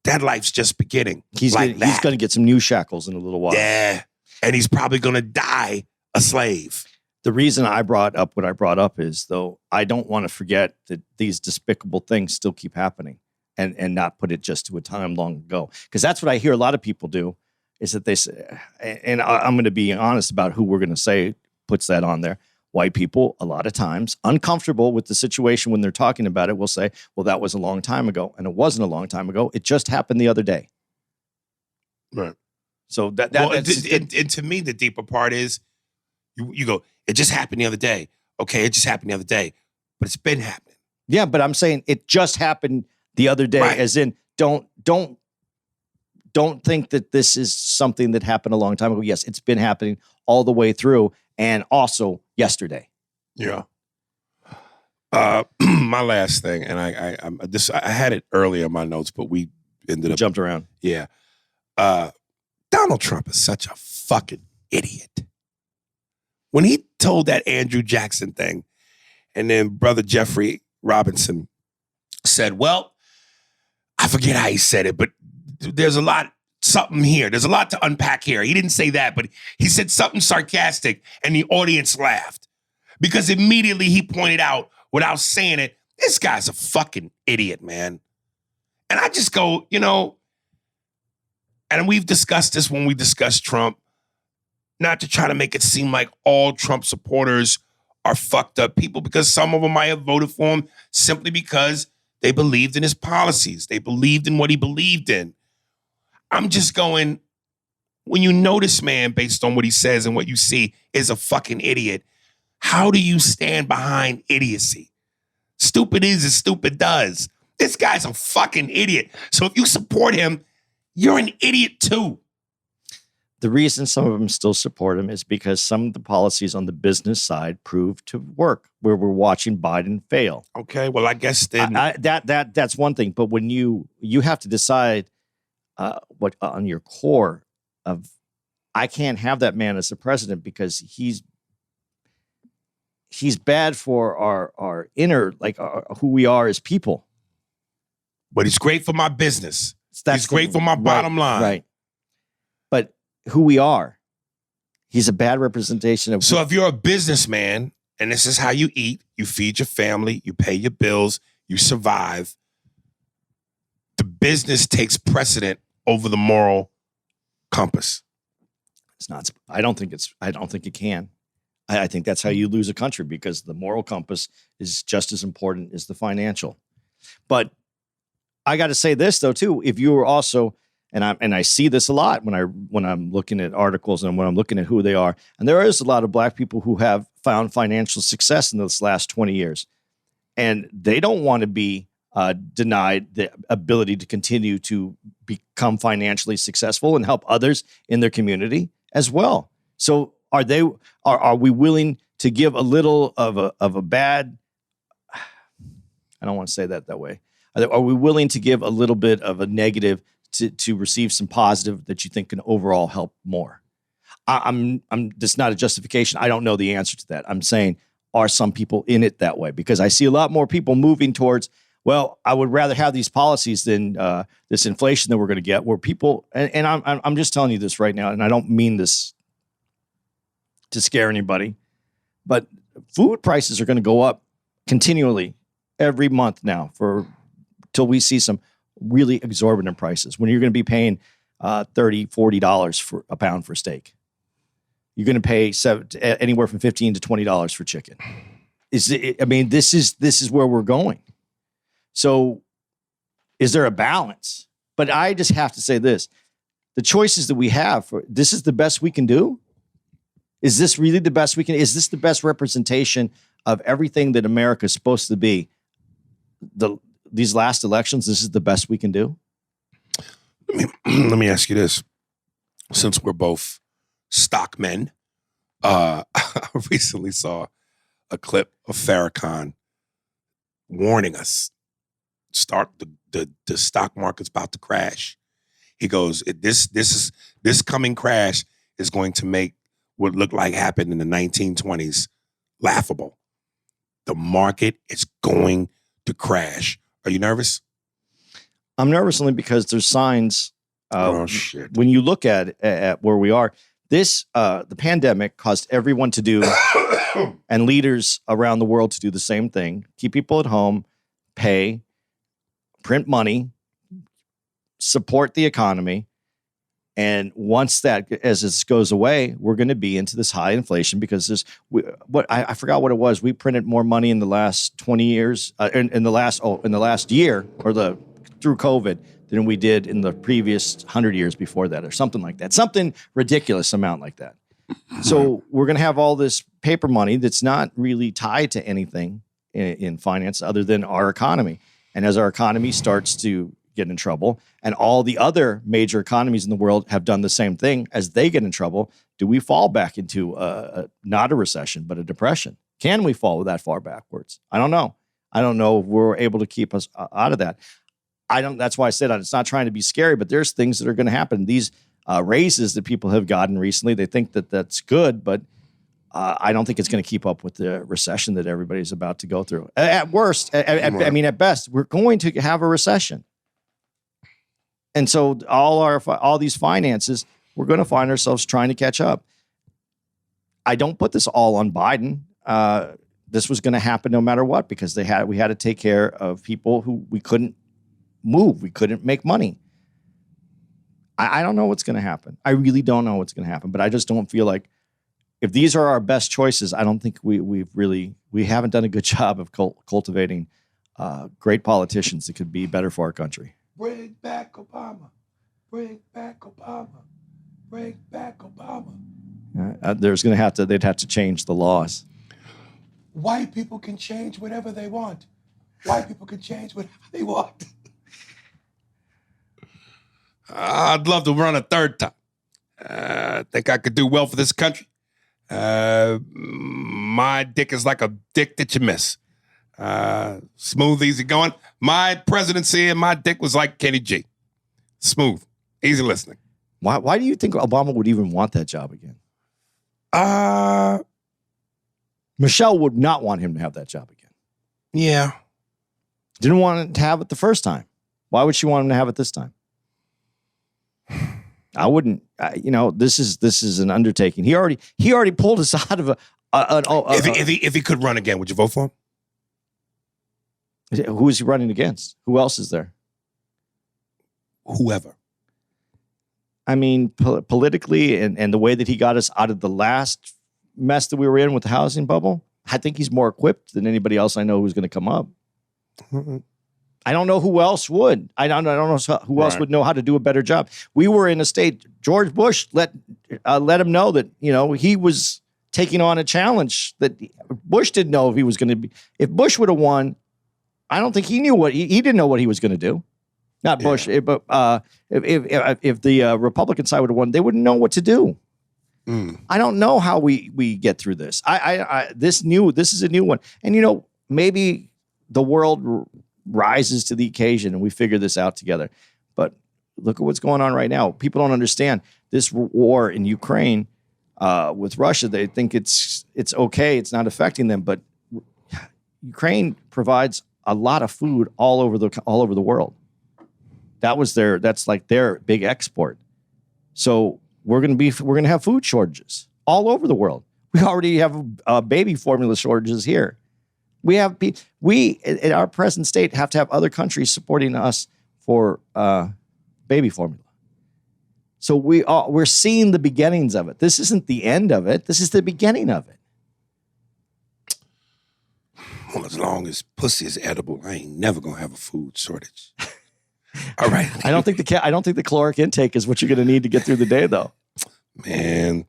that life's just beginning. He's going to get some new shackles in a little while. Yeah. And he's probably going to die a slave. The reason I brought up what I brought up is, though, I don't want to forget that these despicable things still keep happening and not put it just to a time long ago. Because that's what I hear a lot of people do, is that they say, and I'm going to be honest about who we're going to say puts that on there. White people, a lot of times, uncomfortable with the situation when they're talking about it, will say, well, that was a long time ago. And it wasn't a long time ago. It just happened the other day. Right. So and to me, the deeper part is you go, it just happened the other day. Okay, it just happened the other day. But it's been happening. Yeah, but I'm saying it just happened the other day, right. As in don't think that this is something that happened a long time ago. Yes, it's been happening all the way through, and also yesterday. Yeah. My last thing, and I had it earlier in my notes, but we ended up jumped around. Yeah. Donald Trump is such a fucking idiot. When he told that Andrew Jackson thing, and then brother Jeffery Robinson said, well, I forget how he said it, but there's something here. There's a lot to unpack here. He didn't say that, but he said something sarcastic, and the audience laughed. Because immediately he pointed out, without saying it, this guy's a fucking idiot, man. And I just go, and we've discussed this when we discussed Trump, not to try to make it seem like all Trump supporters are fucked up people, because some of them might have voted for him simply because they believed in his policies. They believed in what he believed in. I'm just going, when you know this man based on what he says and what you see is a fucking idiot, how do you stand behind idiocy? Stupid is as stupid does. This guy's a fucking idiot. So if you support him, you're an idiot too. The reason some of them still support him is because some of the policies on the business side prove to work, where we're watching Biden fail. Okay, well, I guess then that's one thing. But when you have to decide what on your core of, I can't have that man as the president because he's bad for our inner, who we are as people. But he's great for my business. He's great for my bottom line. Right. But who we are, he's a bad representation of. So if you're a businessman and this is how you eat, you feed your family, you pay your bills, you survive, the business takes precedent over the moral compass. It's not. I don't think it can. I think that's how you lose a country, because the moral compass is just as important as the financial. But I got to say this though too. If you were also, and I see this a lot when I'm looking at articles and when I'm looking at who they are, and there is a lot of black people who have found financial success in this last 20 years, and they don't want to be denied the ability to continue to become financially successful and help others in their community as well. So are we willing to give a little of a bad? I don't want to say that way. Are we willing to give a little bit of a negative to receive some positive that you think can overall help more? I'm that's not a justification. I don't know the answer to that. I'm saying, are some people in it that way? Because I see a lot more people moving towards, well, I would rather have these policies than this inflation that we're going to get, where people, and I'm just telling you this right now, and I don't mean this to scare anybody, but food prices are going to go up continually every month now till we see some really exorbitant prices, when you're going to be paying $30, $40 for a pound for steak. You're going to pay anywhere from $15 to $20 for chicken. This is where we're going. So is there a balance? But I just have to say this. The choices that we have, this is the best we can do? Is this really the best we can? Is this the best representation of everything that America is supposed to be? These last elections, this is the best we can do? Let me ask you this. Since we're both stock men, I recently saw a clip of Farrakhan warning us, the stock market's about to crash. He goes, this coming crash is going to make what looked like happened in the 1920s laughable. The market is going to crash. Are you nervous? I'm nervous only because there's signs. Shit. When you look at where we are, the pandemic caused everyone to do, and leaders around the world to do the same thing: keep people at home, pay, print money, support the economy. And once as this goes away, we're going to be into this high inflation because I forgot what it was. We printed more money in the last 20 years, in the last year, through COVID, than we did in the previous 100 years before that, or something like that. Something ridiculous amount like that. So we're going to have all this paper money that's not really tied to anything in finance other than our economy. And as our economy starts to get in trouble, and all the other major economies in the world have done the same thing, as they get in trouble, do we fall back into not a recession, but a depression? Can we fall that far backwards? I don't know. I don't know if we're able to keep us out of that. That's why I said it's not trying to be scary, but there's things that are going to happen. These raises that people have gotten recently, they think that that's good, but I don't think it's going to keep up with the recession that everybody's about to go through. At worst, at best, we're going to have a recession. And so all these finances, we're going to find ourselves trying to catch up. I don't put this all on Biden. This was going to happen no matter what, because we had to take care of people who we couldn't move. We couldn't make money. I don't know what's going to happen. I really don't know what's going to happen, but I just don't feel like if these are our best choices, I don't think we haven't done a good job of cultivating great politicians that could be better for our country. Bring back Obama. Bring back Obama. Bring back Obama. They'd have to change the laws. White people can change whatever they want. White people can change whatever they want. I'd love to run a third time. I think I could do well for this country. My dick is like a dick that you miss. Smooth, easy going. My presidency and my dick was like Kenny G. Smooth, easy listening. Why do you think Obama would even want that job again? Michelle would not want him to have that job again. Yeah. Didn't want to have it the first time. Why would she want him to have it this time? I wouldn't. This is an undertaking. He already pulled us out of if he could run again, would you vote for him? Who is he running against? Who else is there? Whoever. I mean, politically and the way that he got us out of the last mess that we were in with the housing bubble, I think he's more equipped than anybody else I know who's going to come up. Mm-hmm. I don't know who else would. I don't know who else would know how to do a better job. We were in a state. George Bush let him know that he was taking on a challenge that Bush didn't know if he was going to be. If Bush would have won, I don't think he knew he didn't know what he was going to do. Not Bush, but if the Republican side would have won, they wouldn't know what to do. I don't know how we get through this. This is a new one, and maybe the world rises to the occasion and we figure this out together. But look at what's going on right now. People don't understand this war in Ukraine with Russia. They think it's okay. It's not affecting them, but Ukraine provides a lot of food all over the world. That's like their big export. So we're going to have food shortages all over the world. We already have baby formula shortages here. We in our present state have to have other countries supporting us for baby formula. So we're seeing the beginnings of it. This isn't the end of it. This is the beginning of it. Well, as long as pussy is edible, I ain't never gonna have a food shortage. All right. I don't think the caloric intake is what you're gonna need to get through the day, though. Man,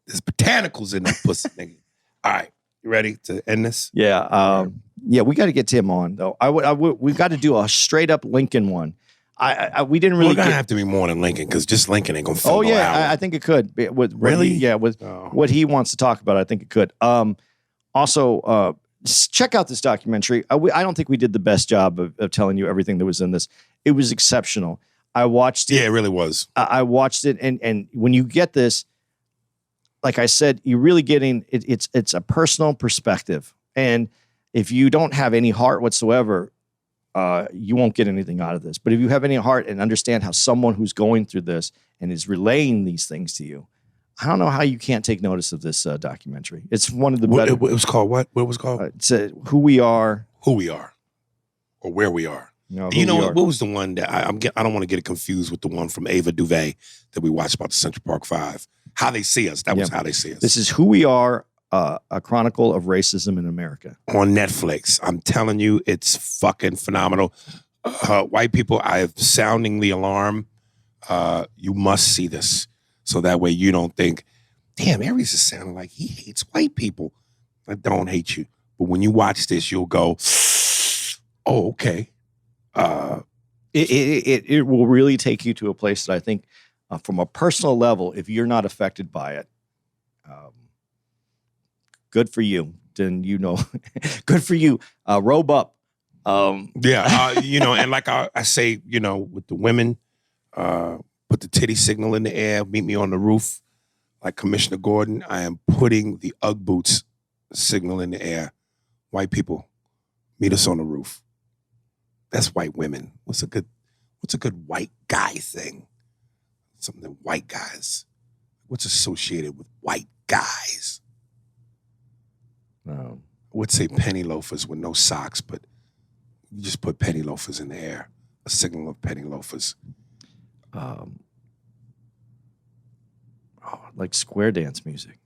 there's botanicals in that pussy, nigga. All right. You ready to end this? Yeah. We got to get Tim on though. We've got to do a straight up Lincoln one. We didn't really. We're gonna have to be more than Lincoln because just Lincoln ain't gonna fill. Oh yeah, I think it could. Really? What he wants to talk about, I think it could. Also, check out this documentary. I don't think we did the best job of telling you everything that was in this. It was exceptional. I watched it. Yeah, it really was. I watched it, and when you get this, like I said, you're really getting it. It's a personal perspective, and if you don't have any heart whatsoever, you won't get anything out of this. But if you have any heart and understand how someone who's going through this and is relaying these things to you, I don't know how you can't take notice of this documentary. It's one of the better. It was called what? What was it called? It's Who We Are. Who We Are, or Where We Are. What was the one that I don't want to get it confused with the one from Ava DuVay that we watched about the Central Park Five. How They See Us. That was How They See Us. This is Who We Are, a Chronicle of Racism in America. On Netflix. I'm telling you, it's fucking phenomenal. White people, I have sounding the alarm. You must see this. So that way you don't think, damn, Aries is sounding like he hates white people. I don't hate you. But when you watch this, you'll go, oh, okay. It will really take you to a place that I think from a personal level, if you're not affected by it, good for you. Then good for you. Robe up. And like I say, with the women, put the titty signal in the air, meet me on the roof. Like Commissioner Gordon, I am putting the Ugg boots signal in the air. White people, meet us on the roof. That's white women. What's a good white guy thing? Something that white guys. What's associated with white guys? I would say penny loafers with no socks, but you just put penny loafers in the air. A signal of penny loafers. Like square dance music.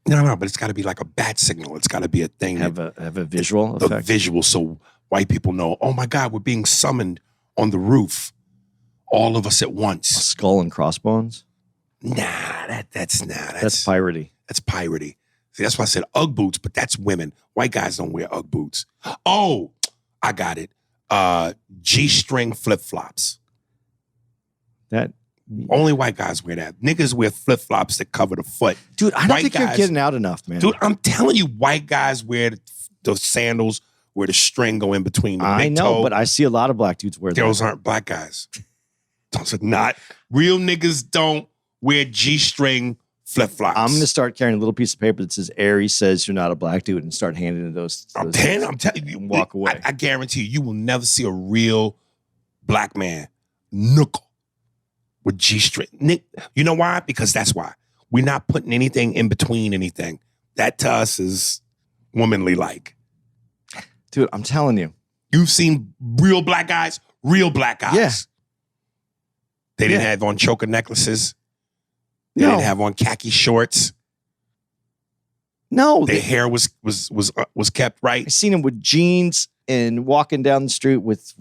No, but it's got to be like a bat signal. It's got to be a thing. Have a visual effect. A visual, so white people know, oh my God, we're being summoned on the roof. All of us at once. A skull and crossbones? Nah, that's piratey. That's piratey. See, that's why I said Ugg boots, but that's women. White guys don't wear Ugg boots. Oh, I got it. G-string flip-flops. Only white guys wear that. Niggas wear flip-flops that cover the foot. Dude, I don't think you're getting out enough, man. Dude, I'm telling you, white guys wear the sandals where the string go in between the big toe. But I see a lot of black dudes wear those aren't black guys. Those are not. Real niggas don't wear G-string flip-flops. I'm going to start carrying a little piece of paper that says, Aries says you're not a black dude, and start handing it those. I'm telling you. Walk away. I guarantee you will never see a real black man knuckle with G-string. You know why? Because that's why. We're not putting anything in between anything. That to us is womanly like. Dude, I'm telling you. You've seen real black guys? Real black guys. Yeah. They didn't have on choker necklaces. They didn't have on khaki shorts. No. Their hair was kept right. I seen them with jeans and walking down the street with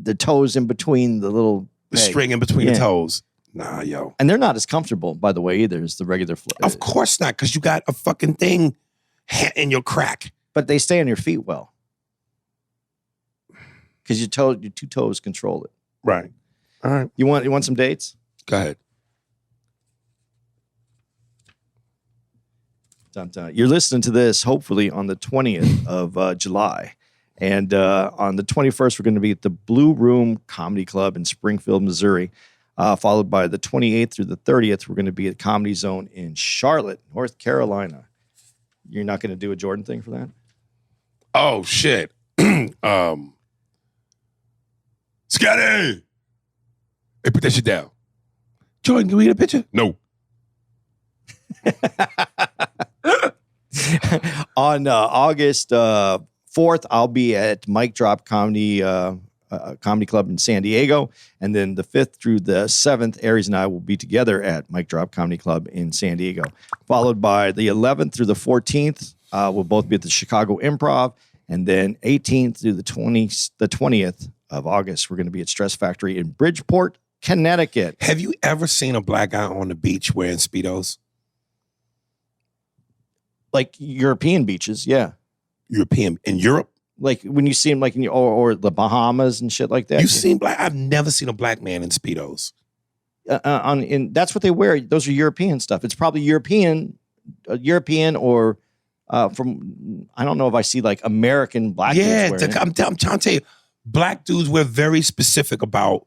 the toes in between the little The peg. string in between Yeah. the toes. Nah, yo. And they're not as comfortable, by the way, either as the regular flip. Of course not, because you got a fucking thing in your crack. But they stay on your feet well. Because your two toes control it. Right. All right. You want some dates? Go ahead. Dun, dun. You're listening to this hopefully on the 20th of July. And on the 21st, we're going to be at the Blue Room Comedy Club in Springfield, Missouri. Followed by the 28th through the 30th, we're going to be at Comedy Zone in Charlotte, North Carolina. You're not going to do a Jordan thing for that? Oh, shit. Scotty! Hey, put that shit down. Jordan, can we get a picture? No. On August 4th, I'll be at Mic Drop Comedy Club in San Diego. And then the 5th through the 7th, Aries and I will be together at Mic Drop Comedy Club in San Diego. Followed by the 11th through the 14th, we'll both be at the Chicago Improv. And then 18th through the 20th of August, we're going to be at Stress Factory in Bridgeport, Connecticut. Have you ever seen a black guy on the beach wearing Speedos? Like European beaches, yeah. European. In Europe? Like when you see them like or the Bahamas and shit like that. You've seen black? I've never seen a black man in Speedos. That's what they wear. Those are European stuff. It's probably European or from, I don't know if I see like American black dudes wearing it. I'm trying to tell you, black dudes, we're very specific about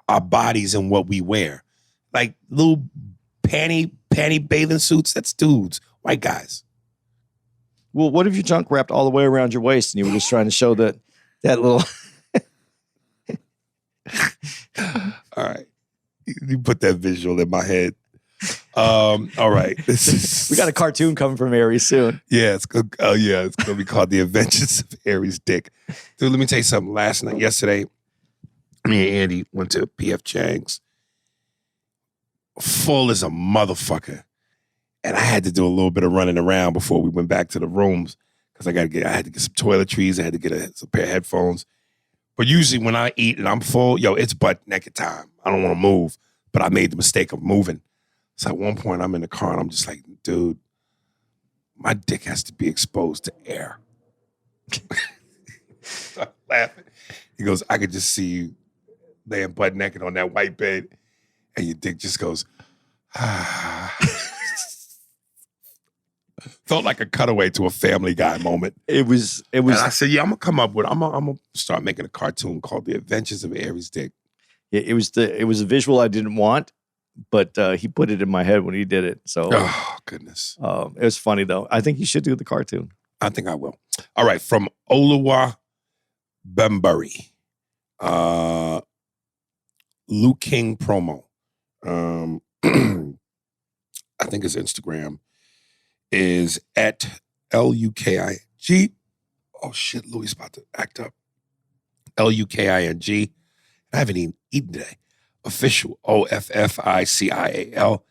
our bodies and what we wear. Like little panty bathing suits, that's dudes, white guys. Well, what if your junk wrapped all the way around your waist and you were just trying to show that little... All right. You put that visual in my head. All right. We got a cartoon coming from Aries soon. Yeah, it's going to be called The Adventures of Aries Dick. Dude, let me tell you something. Yesterday, me and Andy went to P.F. Chang's. Full as a motherfucker. And I had to do a little bit of running around before we went back to the rooms because I had to get some toiletries. I had to get a pair of headphones. But usually when I eat and I'm full, it's butt naked time. I don't want to move. But I made the mistake of moving. So at one point I'm in the car and I'm just like, dude, my dick has to be exposed to air. Start laughing. He goes, I could just see you laying butt naked on that white bed and your dick just goes, ah. Felt like a cutaway to a Family Guy moment. It was. And I said, I'm gonna start making a cartoon called The Adventures of Aries Dick. It was a visual I didn't want, but he put it in my head when he did it. So, oh goodness, it was funny though. I think you should do the cartoon. I think I will. All right, from Oluwa Bembury, Lou King promo. I think his Instagram is at LUKING. Oh shit, Louis about to act up. LUKING. I haven't even eaten today. Official, OFFICIAL.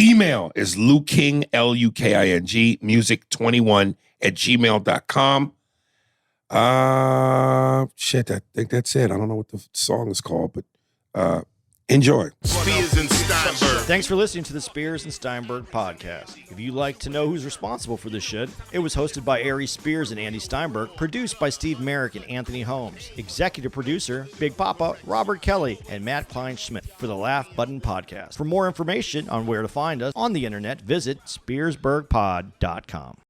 Email is LuKing, LUKING, music21@gmail.com. Shit, I think that's it. I don't know what the song is called, but enjoy. Spears and Steinberg. Thanks for listening to the Spears and Steinberg podcast. If you'd like to know who's responsible for this shit, it was hosted by Aries Spears and Andy Steinberg, produced by Steve Merrick and Anthony Holmes, executive producer, Big Papa, Robert Kelly, and Matt Kleinschmidt for the Laugh Button podcast. For more information on where to find us on the internet, visit spearsburgpod.com.